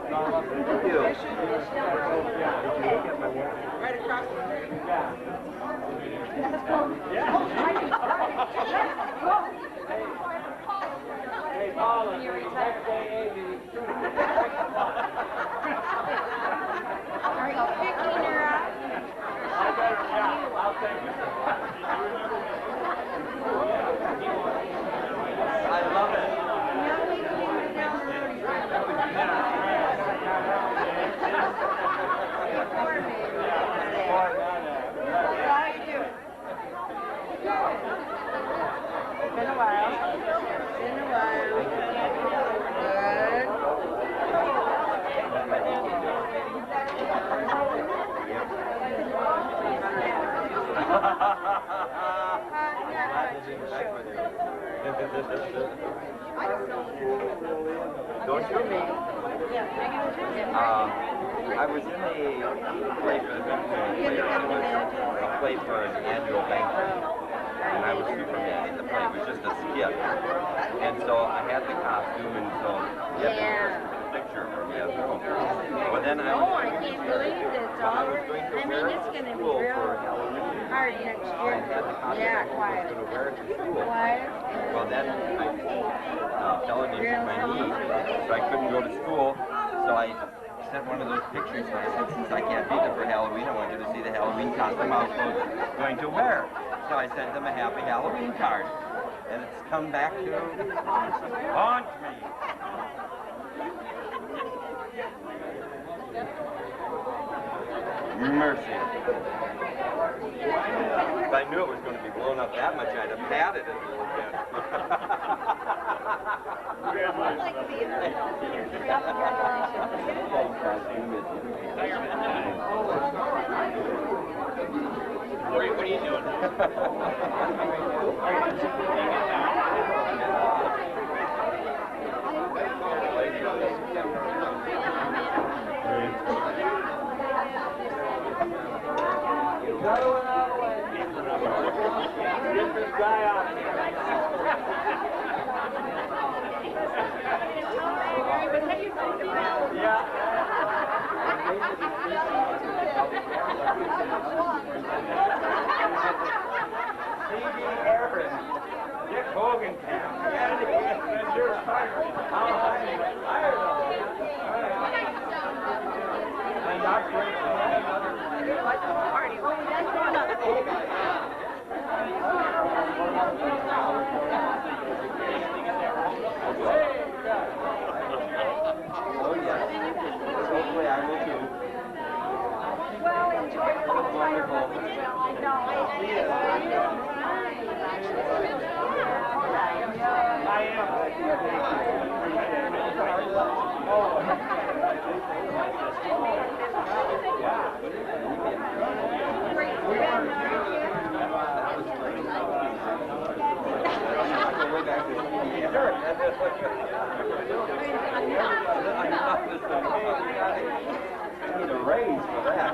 Thank you. Right across the street. Hey, Paula, next day, Amy. Are you picking her up? I'll take it. I love it. How you doing? Been a while. Been a while. Don't you? I was in a play for the a play for an annual banquet, and I was Superman in the play. It was just a skit, and so I had the costume, and so you had the picture for me at home. But then I was, I can't believe it's all. I mean, it's going to be real hard next year. Yeah, quiet. going to wear it to school. Quiet. Well, then I fell an inch in my knee, so I couldn't go to school. So I sent one of those pictures, and I said, since I can't be there for Halloween, I want you to see the Halloween costume I was going to wear. So I sent them a happy Halloween card, and it's come back to haunt me. Mercy. If I knew it was going to be blown up that much, I'd have padded it a little bit. I'd like to be in the What are you doing? Another one out of the way. Get this guy out of here. Yeah. C.D. Aaron, Dick Hogan camp. Yeah, you're fired. And Dr. Party. Oh, yeah. Hopefully I will too. Well, enjoy the Wonderful. I am. Need a raise for that.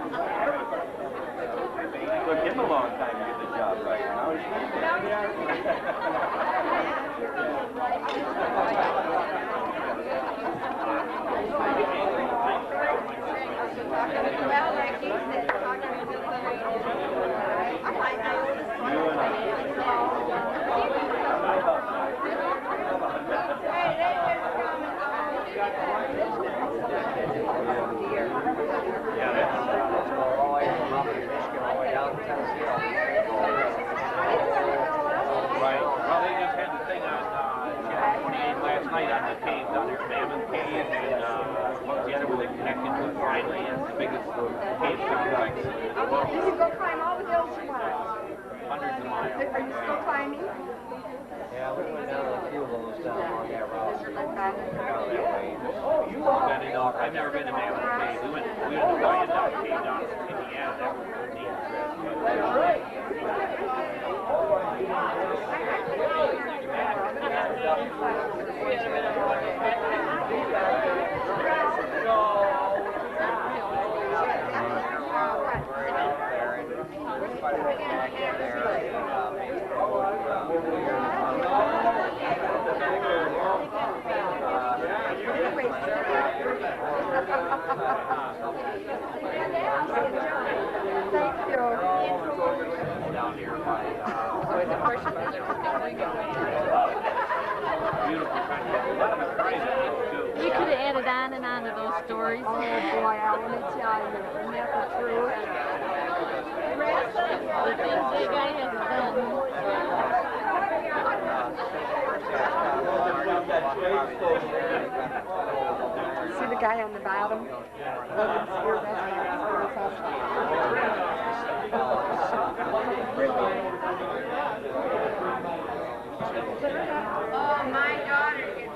Took him a long time to get the job right. Now he's Well, like you said, talking to yeah, that's all the way from up in Michigan, all the way down to Tennessee. Right. Well, they just had the thing on Channel 28 last night on the cave down there, Mammoth Cave, and the other where they connected to it finally. It's the biggest cave complex in the world. Did you go climb all the hills you want? Hundreds of miles. Are you still climbing? Yeah, we went down a few of those down along that route. Down that way. I've never been to Mammoth Cave. We went to Wyandotte Cave down in Indiana. That was a neat trip. That's right. You could have added on and on to those stories. Oh boy, I want to tell you, isn't that the truth? The things that guy has done. See the guy on the bottom? Oh, my daughter gets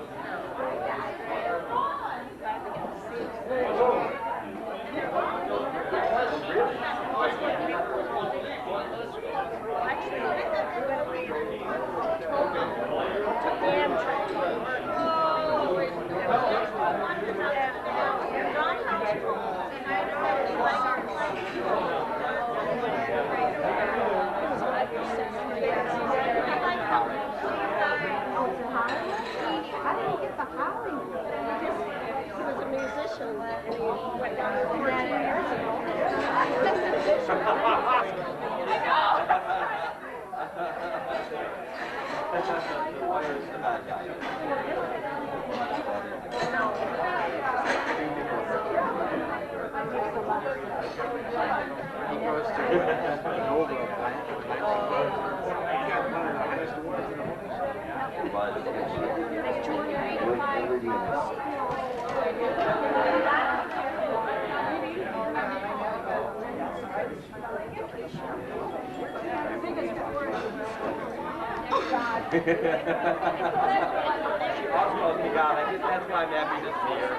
That's why I'm happy to see her.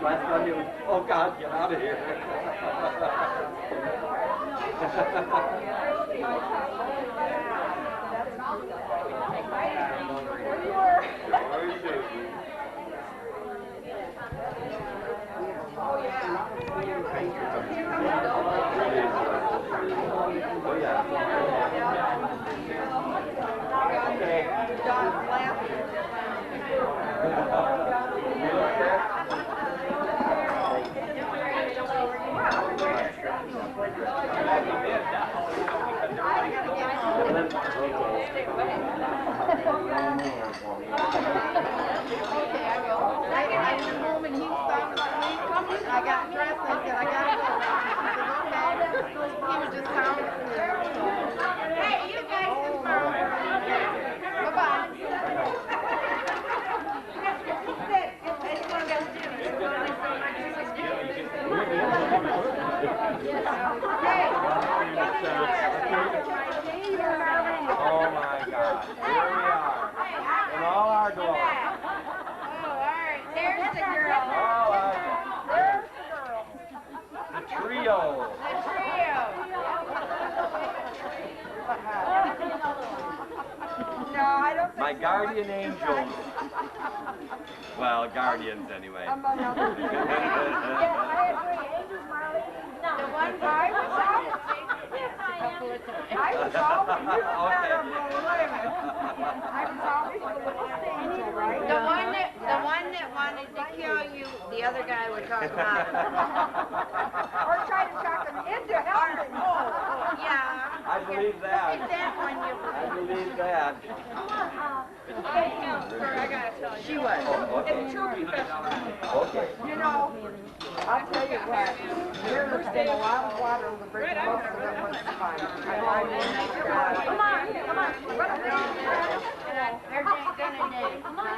Last time it was, oh God, get out of here. I got dressed and I said, I gotta go. He said, okay. He was just sound. Hey, you guys confirm. Bye-bye. Oh my God. Here we are. In all our glory. Oh, all right. There's the girl. There's the girl. The trio. The trio. No, I don't think My guardian angels. Well, guardians anyway. among others. Yes, I agree. Angels, Marley. No. The one I was out. I was always, you better roll, wait a minute. I was always the little stage, right? The one that wanted to kill you, the other guy would talk about it. Or try to talk them into helping. Yeah. I believe that. Look at that one you I believe that. She was. It's true professional. Okay. You know, I'll tell you what, there's been a lot of water over the bridge, most of it was fine. Come on, come on. They're just gonna do. Come on.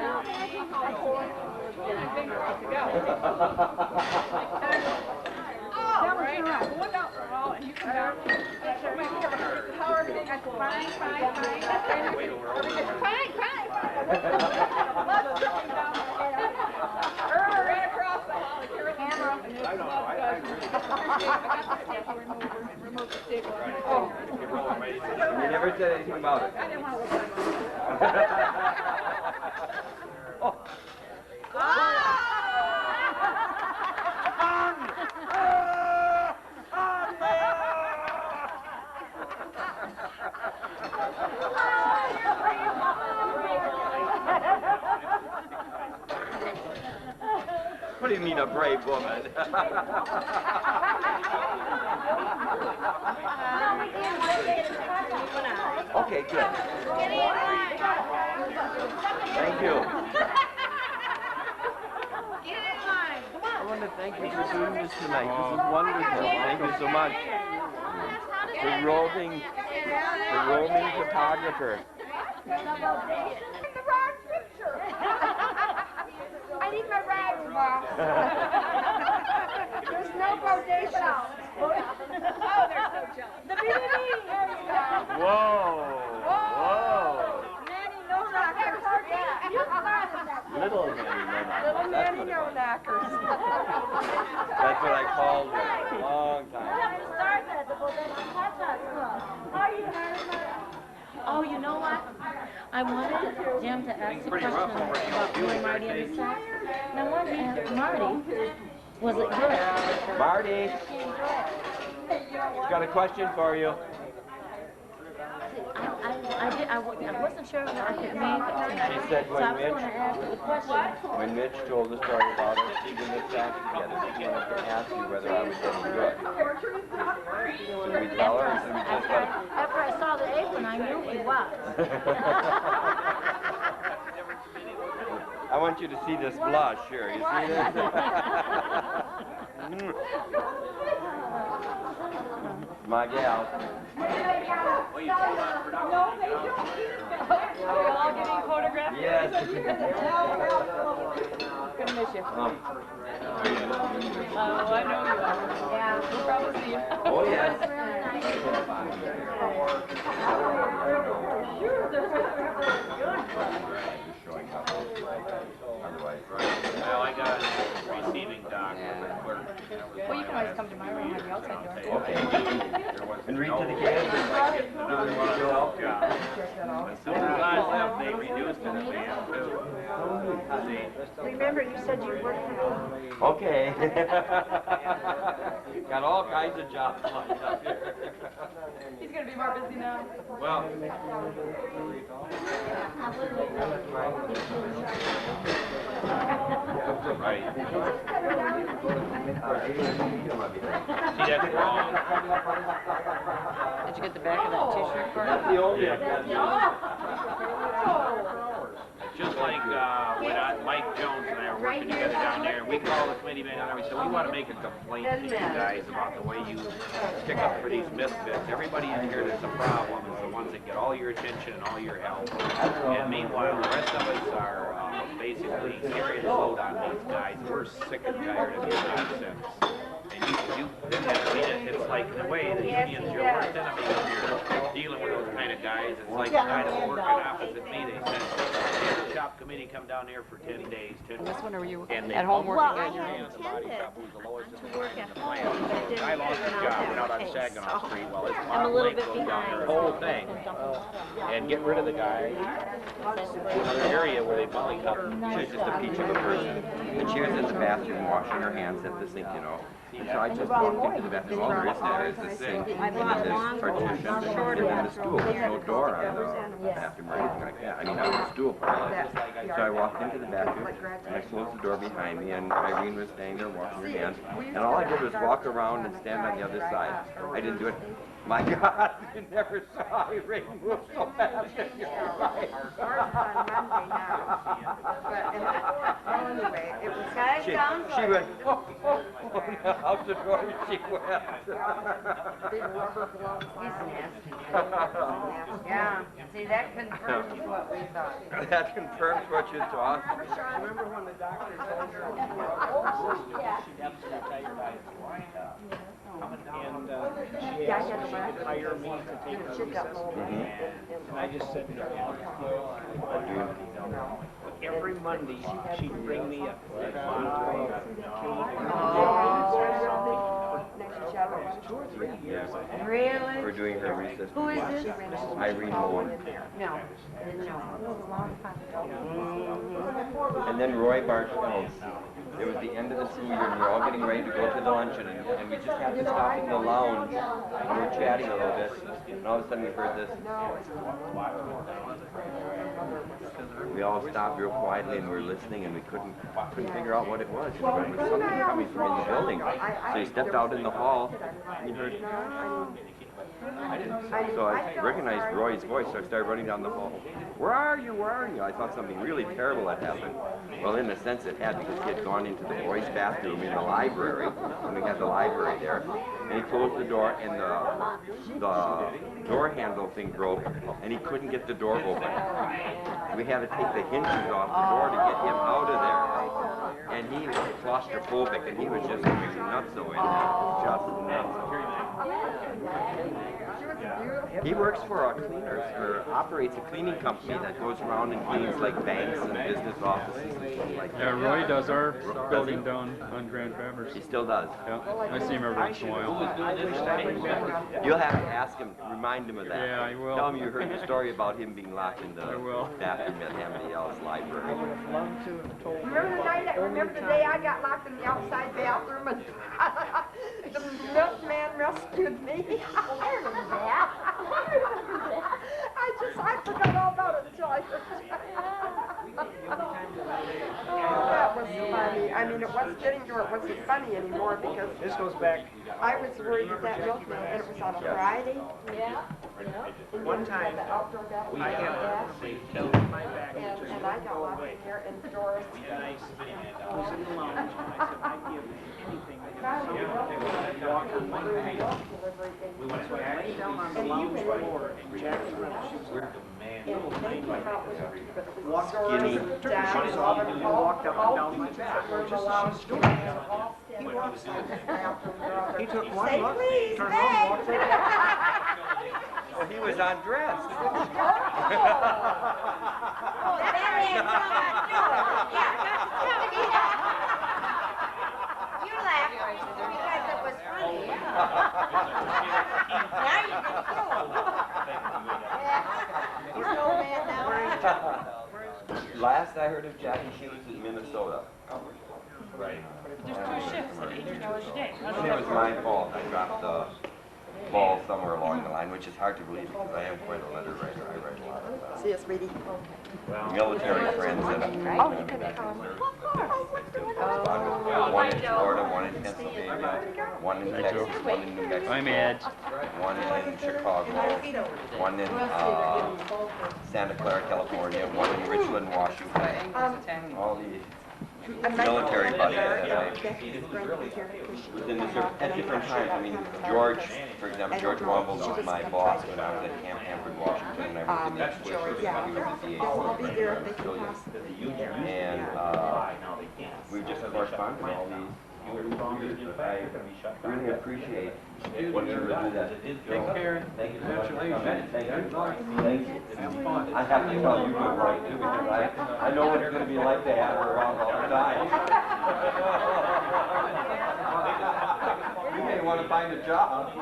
You never said anything about it. Oh. What do you mean, a brave woman? Okay, good. Thank you. I want to thank you for doing this tonight. This is wonderful. Thank you so much. The roving photographer. The wrong picture. I need my rags box. There's no bodation. Oh, they're so jealous. The BB. Whoa. Whoa. Nanny no-knockers. You started that. Little Nanny no-knockers. Little Nanny no-knockers. That's what I called her a long time ago. Oh, you know what? I wanted Jim to ask a question about doing Marty in the sack. And I wanted to ask Marty, was it good? Marty, got a question for you. I wasn't sure if I could make it tonight. She said so I was going to ask the question. when Mitch told the story about us keeping the sack together, she wanted to ask you whether I was any good. Should we tell her or should we just let After I saw the apron, I knew he was. I want you to see this blush here. You see this? My gal. Are we all getting photographed? Yes. Gonna miss you. Oh. Oh, I know you are. Yeah. We'll probably see you. Oh, yes. Well, I got a receiving dock with a clerk. Well, you can always just come to my room at the outside door. Okay. And read to the kids. Another one of the help jobs. As soon as I left, they reduced it at the end too. Remember, you said you worked for me. Okay. Got all kinds of jobs lined up here. He's gonna be more busy now. Well, right. See, that's wrong. Did you get the back of that t-shirt for That's him? the only. Just like when Mike Jones and I were working together down there, we called the committee man down there, we said, we want to make a complaint to you guys about the way you stick up for these misfits. Everybody in here that's a problem is the ones that get all your attention and all your help. And meanwhile, the rest of us are basically carrying the load on these guys. We're sick and tired of your nonsense. And it's like, in a way, the union's your worst enemy if you're dealing with those kind of guys. It's like the guy that was working opposite me, they said, the shop committee come down here for 10 days. 10 This one, or were you and they at home working bumped on the your man own? at the body shop who was the lowest in the to work line in at the home, plant. but I didn't I lost his know job, that went out on case, Saginaw so. Street while his I'm a mom little lake bit goes down behind. there, the whole thing, and get rid of the guy. Another area where they belly cut him. She was just a peach of a person. And she was in the bathroom washing her hands at the sink, you know. And so I just walked into the bathroom. All there is there is the sink. And then there's partition. And then the stool. There's no door on the bathroom or anything like that. I mean, on the stool part. So I walked into the bathroom, and I closed the door behind me, and Irene was standing there washing her hands. And all I did was walk around and stand on the other side. I didn't do it. My God, you never saw Irene move so fast in your life. Ours is on Monday now. But anyway, it was. She went, oh, out the door she went. Big rubber gloves. He's nasty. Yeah, see, that confirms what we thought. That confirms what you thought. Remember when the doctor told her she'd have to retire by and she asked if she could hire me to take her recess. And I just said no. Every Monday, she'd bring me a bottle of cake. 2 or 3 years. Really? We're doing her recess. Who is this? Irene Moore. No. And then Roy Bartels. It was the end of the school year, and we were all getting ready to go to the luncheon, and we just happened to stop in the lounge, and we were chatting a little bit, and all of a sudden we heard this. We all stopped real quietly, and we were listening, and we couldn't figure out what it was. It was something coming from in the building. So he stepped out in the hall, and he heard. So I recognized Roy's voice, so I started running down the hall. Where are you? Where are you? I thought something really terrible had happened. Well, in a sense it had, because he had gone into the boys' bathroom in the library, and we had the library there. And he closed the door, and the door handle thing broke, and he couldn't get the door open. We had to take the hinges off the door to get him out of there. And he was claustrophobic, and he was just going nuts in there. Just nuts. He works for a cleaners, or operates a cleaning company that goes around and cleans like banks and business offices and stuff like that. Yeah, Roy does our building down on Grand Traverse. He still does. Yeah, I see him every once in a while. You'll have to ask him, remind him of that. Yeah, I will. Tell him you heard the story about him being locked in the I will. bathroom at Hamady L's library. Remember the day I got locked in the outside bathroom and the milkman rescued me? I remember that. I forgot all about it until I heard that. Oh, that was funny. I mean, it wasn't getting to it wasn't funny anymore because This goes back. I was worried that that milkman, and it was on a Friday. One time, Outdoor bathroom. I had a tail in my back. And I got locked in there, and Doris. And I was in the lounge, and I said, I'd give anything to have someone walk on my feet. We went back down on the lounge floor, and Jack was running shoes. Little tiny like that. Walked Skinny. took the shoes off and walked up and down my back. Just as she's doing that. He took one look, turned around, walked away. Well, he was undressed. You laughed because it was heard of Jack and She was in Minnesota. Right. There's 2 shifts at 18 hours a day. And it was my fault. I dropped the ball somewhere along the line, which is hard to believe because I am quite a letter writer. I write a lot of See you, sweetie. military friends and Oh, you can come. one in Florida, one in Pennsylvania, one in Texas, one in New Mexico, one in Chicago, one in Santa Clara, California, one in Richland, Washington. All these military buddies that I was in at different times. I mean, George, for example, George Womble was my boss when I was at Camp Hanford, Washington, and I worked in the Swiss. He was at the AAC. And we just corresponded with all these years, but I really appreciate what you would do that. Take care. Thank you so much. Congratulations. Thank you. Thank you. I have to tell you good right too, because I know what it's going to be like to have her around all the time. You may want to find a job.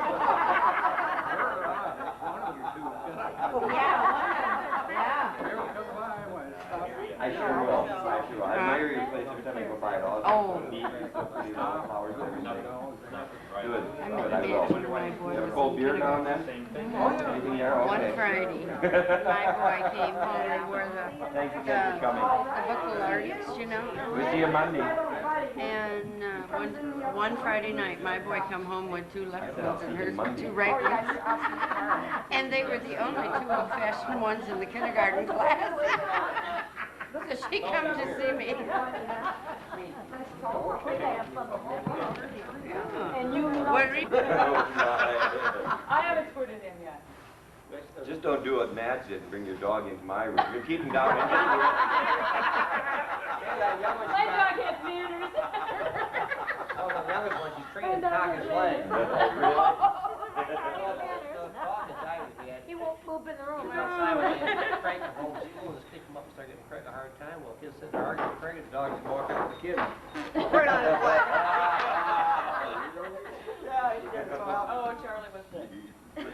I sure will. I sure will. I admire your place every time I go by it all the time. Flowers and everything. Good. Good. I will. You have a cold beer down there? Anything there? Okay. One Friday, my boy came home and wore Thanks again for coming. the buckle artist, you know. We'll see you Monday. And one Friday night, my boy come home with 2 left ones and hers were 2 right ones. And they were the only 2 old-fashioned ones in the kindergarten class. So she come to see me. And you What are you? I haven't put it in yet. Just don't do what Matt did and bring your dog into my room. You're keeping down in My dog has manners. Oh, the youngest one, she's trained to cock his leg. He won't poop in the room. He was outside when he was pregnant home from school, just pick him up and start getting a hard time. Well, kids sitting there arguing, pregnant, the dog just walking up with the kid. Right on his leg. Yeah, he gets so out. Oh, Charlie was sick. He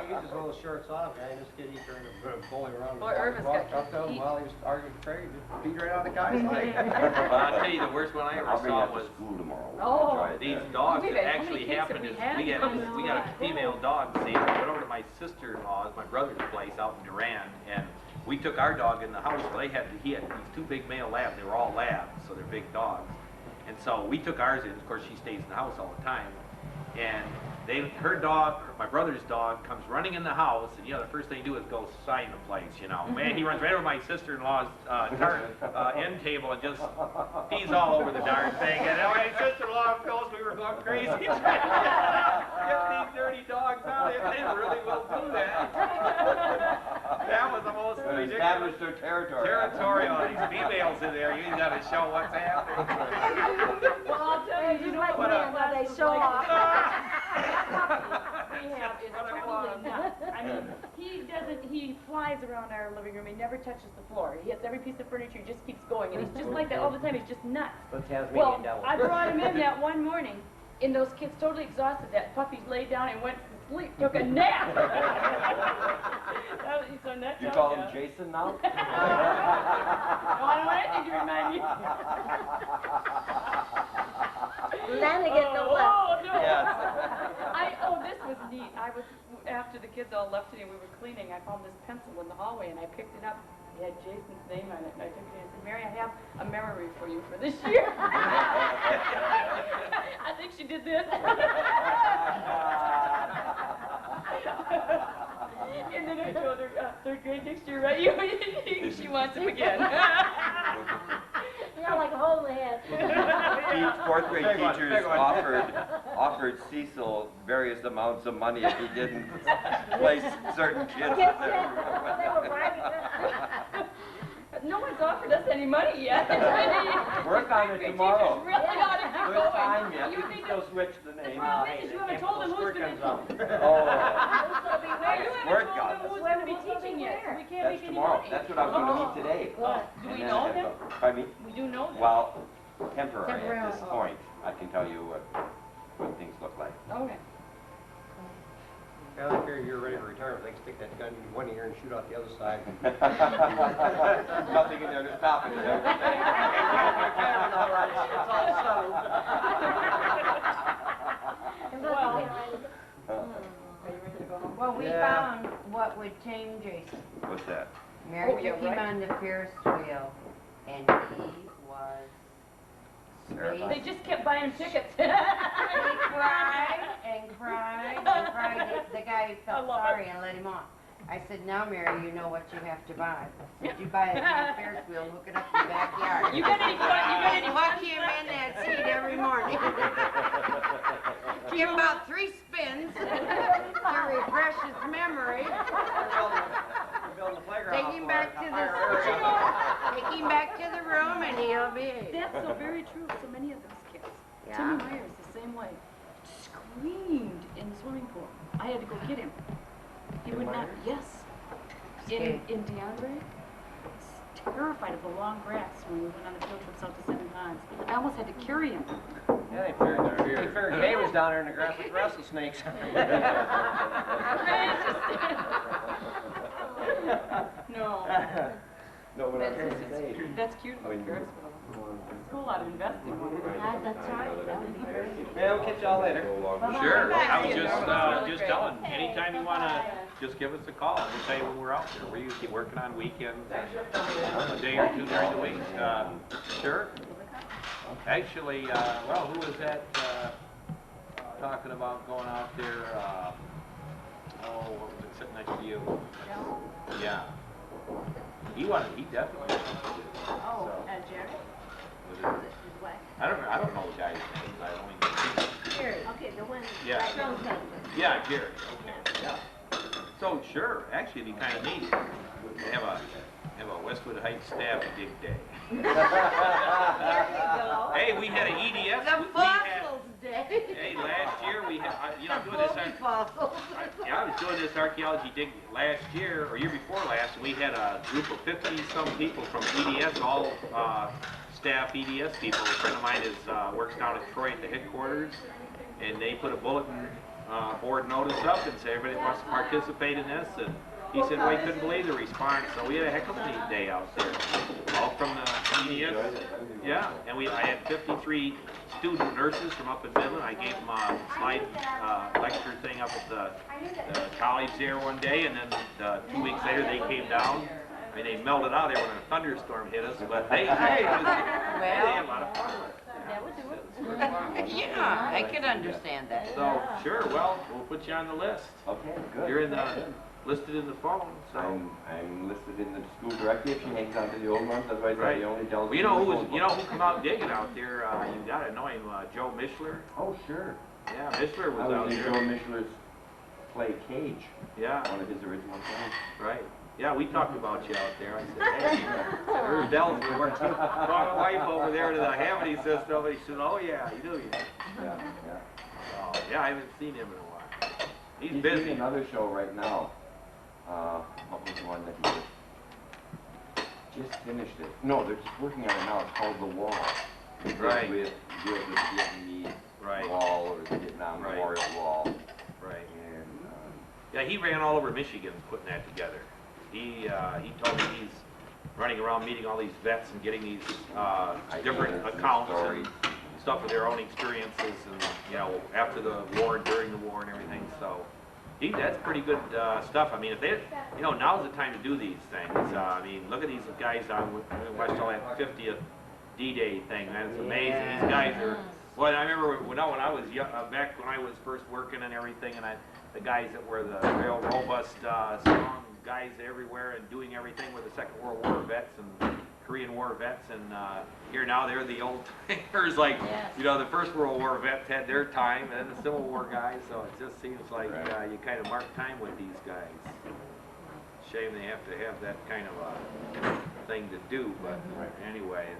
used his little shorts off, and this kid, he turned bowling around. Boy, Irvin's got walked up to him while he was arguing with Craig, just beat right on the guy's leg. Well, I'll tell you, the worst one I ever I'll bring saw that was to school tomorrow. Oh. Try it. these dogs. Wait a That minute, how actually many kids happened have is we had? we got a female dog saved. We went over to my sister-in-law's, my brother's place out in Durand, and we took our dog in the house. Well, he had these 2 big male labs. They were all labs, so they're big dogs. And so we took ours in. Of course, she stays in the house all the time. And her dog, my brother's dog, comes running in the house, and the first thing you do is go sign the place, Man, he runs right over my sister-in-law's end table and just pees all over the darn thing. And my sister-in-law and Phyllis, we were going crazy trying to get these dirty dogs out. They really will do that. That was the most ridiculous. Establish their territory. Territorial. These females in there, you got to show what's happening. Well, I'll tell you, Like men, when they show off. we have is totally nuts. I mean, he flies around our living room. He never touches the floor. He hits every piece of furniture. He just keeps going. And he's just like that all the time. He's just nuts. Well, I brought him in that one morning, and those kids totally exhausted. That puppy laid down and went to sleep, took a nap. So nuts. You call him Jason now? No, I don't want anything to remind you. Lanigan, no less. Oh, no. Yes. This was neat. After the kids all left today, we were cleaning. I found this pencil in the hallway, and I picked it up. It had Jason's name on it, and I took it and I said, Mary, I have a memory for you for this year. I think she did this. And then I told her, 3rd grade next year, right? She wants him again. Yeah, like a hole in the head. 4th grade teachers offered Cecil various amounts of money if he didn't place certain kids. They were bribing them. No one's offered us any money yet. Work on it tomorrow. Teachers really ought to get Good going. time yet. You You can think still switch the the name. problem is you haven't told them who's going to Oh, You haven't Work told on them it. who's going to be teaching yet. So we can't That's make any tomorrow. money. That's what I was going to meet today. Do we know them? Pardon me? We do know them. Well, temporary at this point. I can tell you what things look like. Okay. I don't care if you're ready to retire, they can stick that gun in one ear and shoot out the other side. Nothing in there to stop it. Well, we found what would tame Jason. What's that? Mary took him on the Ferris wheel, and he was They just kept buying tickets. He cried and cried and cried. The guy felt sorry and let him off. I said, now, Mary, you know what you have to buy. I said, you buy a damn Ferris wheel and hook it up in the backyard. You got any fun? You got any fun? Hook him in that seat every morning. Give him about 3 spins to refresh his memory. Take him back to the room and he'll be. That's so very true. So many of those kids. Yeah. Timmy Myers, the same way. Screamed in the swimming pool. I had to go get him. He would not. Yes. In DeAndre. Terrified of the long grass when we went on the field trips out to Seven Ponds. I almost had to carry him. Yeah, they figured Gay was down there in the grass with rattlesnakes. No. No, but That's cute about Ferris wheel. It's a whole lot of investing. That's right. That would be very good. Yeah, we'll catch y'all later. Sure. I was just telling, anytime you want to, just give us a call. We'll tell you when we're out there. We're usually working on weekends, a day or two during the week. Sure. Actually, well, who was that talking about going out there? What was it, sitting next to you? Yeah. He definitely wanted to. Oh, Jerry? I don't know the guy's name. I only know Jerry. Okay, the one. Yeah. Right. Yeah, Jerry. Okay. Yeah. So sure, actually, it'd be kind of neat to have a Westwood Heights staff dig day. There you go. Hey, we had an EDS. The fossils day. Hey, last year we had, doing this. Fossils. I was doing this archaeology dig last year, or year before last, and we had a group of 50-some people from EDS, all staff EDS people. A friend of mine works down at Troy at the headquarters, and they put a bulletin board notice up and said everybody wants to participate in this, and he said, well, he couldn't believe the response, so we had a heck of a neat day out there, all from the EDS. Yeah, and I had 53 student nurses from up in Midland. I gave them a slide lecture thing up at the college there one day, and then 2 weeks later they came down. I mean, they melted out there when a thunderstorm hit us, but they had a lot of fun. That would do it. Yeah, I could understand that. So, sure, well, we'll put you on the list. Okay, good. You're listed in the phone, so. I'm listed in the school directory if she hangs on to the old ones, otherwise Right. I'm the only delegate. Well, you know who come out digging out there? You gotta know him, Joe Mishler. Oh, sure. Yeah, Mishler was I out was in there. Joe Mishler's play Cage, Yeah, one of his original songs. right. Yeah, we talked about you out there. I said, hey, ErvDelsman, weren't you? Brought my wife over there to the Hamity system, and he said, oh yeah, you do. Yeah. So, yeah, I haven't seen him in a while. He's He's busy. doing another show right now. What was the one that he just finished it? No, they're just working on it now. It's called The Wall. It Right. deals with the Vietnamese Right. wall or the Vietnam Right. Memorial Wall. Right. And Yeah, he ran all over Michigan putting that together. He told me he's running around meeting all these vets and getting these different Ideas and accounts stories. and stuff of their own experiences and, after the war and during the war and everything. So that's pretty good stuff. I mean, if they, now's the time to do these things. I mean, look at these guys on watched all that 50th D-Day thing. That's amazing. Yeah. These guys are. Well, I remember when I was young, back when I was first working and everything, and the guys that were the real robust, strong guys everywhere and doing everything with the Second World War vets and Korean War vets, and here now they're the old timers. Like, the First World War vets had their time, and then the Civil War guys. So it just seems like you kind of mark time with these guys. Shame they have to have that kind of a thing to do, but anyway, it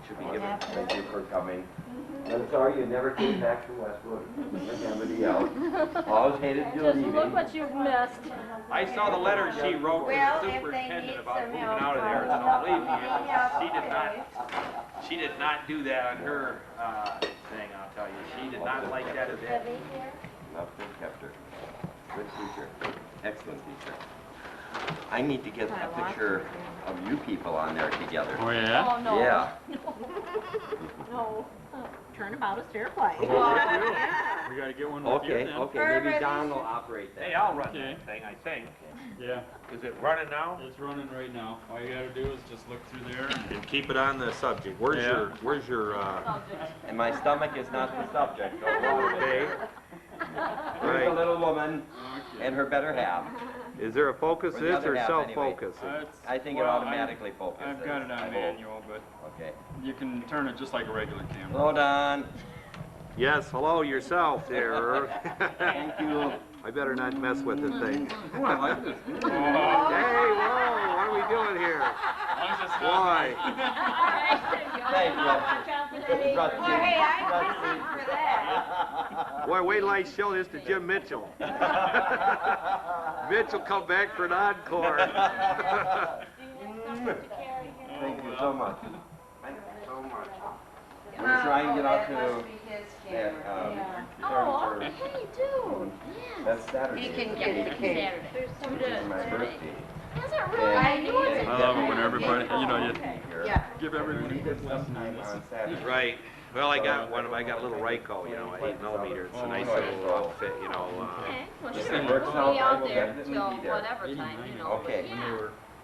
should be given. thank you for coming. I'm sorry you never came back to Westwood like everybody else. Always hated you Just leaving. look what you've missed. I saw the letter she wrote to Well, the if they superintendent need about some moving help out of there, from so believe me, help, she did not do that on her thing, I'll tell you. She did not like that a bit. Nothing kept her. Good teacher. Excellent teacher. I need to get a picture of you people on there together. Oh, yeah? Oh, no. Yeah. No. Turnabout is fair play. We gotta get one with you Okay, then. okay, maybe Don will operate that. Hey, I'll run Okay. that thing, I think. Yeah, Is it running now? it's running right now. All you gotta do is just look through there and And keep it on the subject. Where's Yeah. your, And my stomach is not the subject. Don't worry. okay? There's a Right. little woman and her better half. Is there a focus Or the this other or half, self-focus? I think it automatically focuses. I've got it I on hope. manual, but Okay. you can turn it just like a regular camera. Hold on. Yes, hello yourself there, Irv. Thank you. I better not mess with the thing. Oh, I like this. Hey, whoa, what are we doing here? Why? Thank you. Hey, I paid for that. Boy, wait till I show this to Jim Mitchell. Mitchell come back for an encore. Thank you so much. Thank you so much. I'm gonna try and get out to that, Oh, third okay, dude. That's Saturday. He can get the cake. Which is my birthday. Is it really? I knew it. I love it when everybody, you know, you Yeah. give everybody a quick lesson on this. On Saturday. Right. Well, I got one of I got a little Ryko, you know, 8mm. It's a nice little outfit, you know. Okay, well, If sure. it works We'll out, be I out will there definitely till be there. whatever time, you know. Okay. Yeah.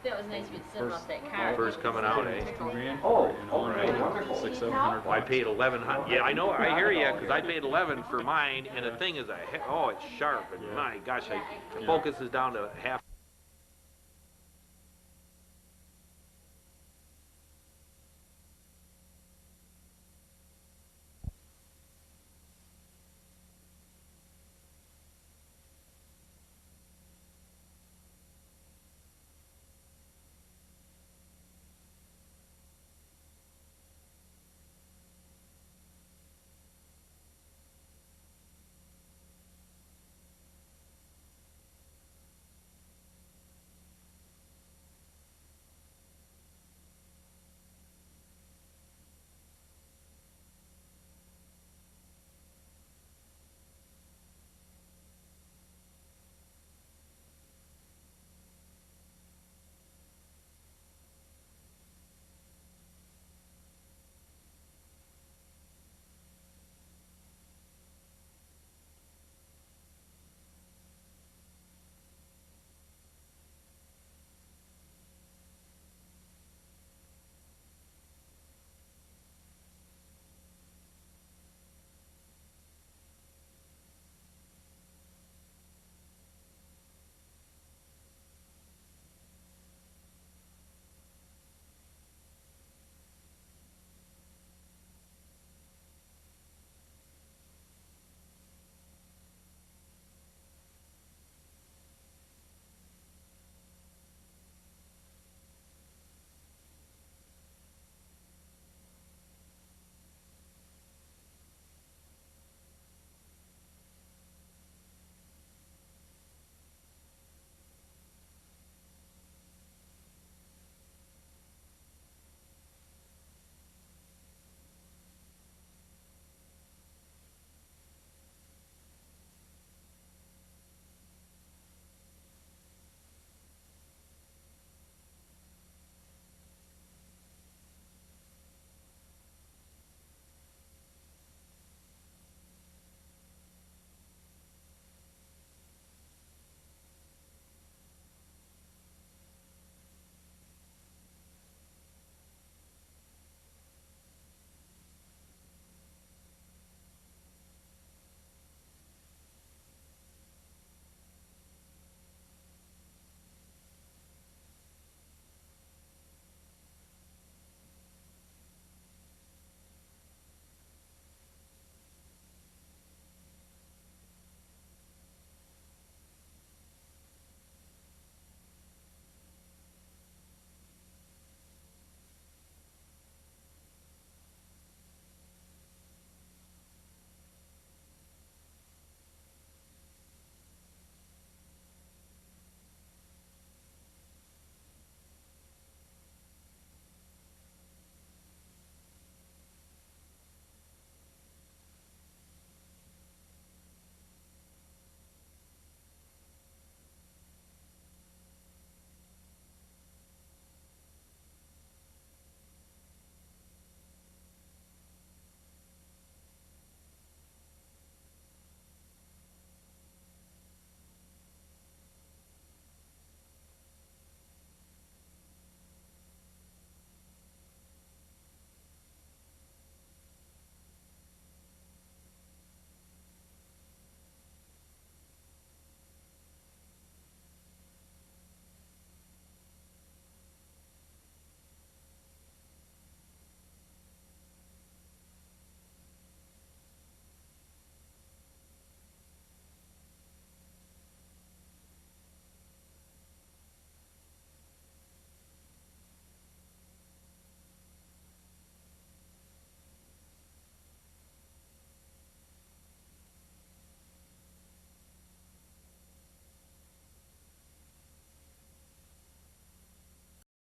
That was nice of you to send off that car. First coming out, eh? Oh, You know, okay, right? wonderful. 600-700. Well, I paid 1100. Yeah, I know. I hear you, because I paid 11 for mine, and the thing is, it's sharp, and my gosh, the focus is down to half.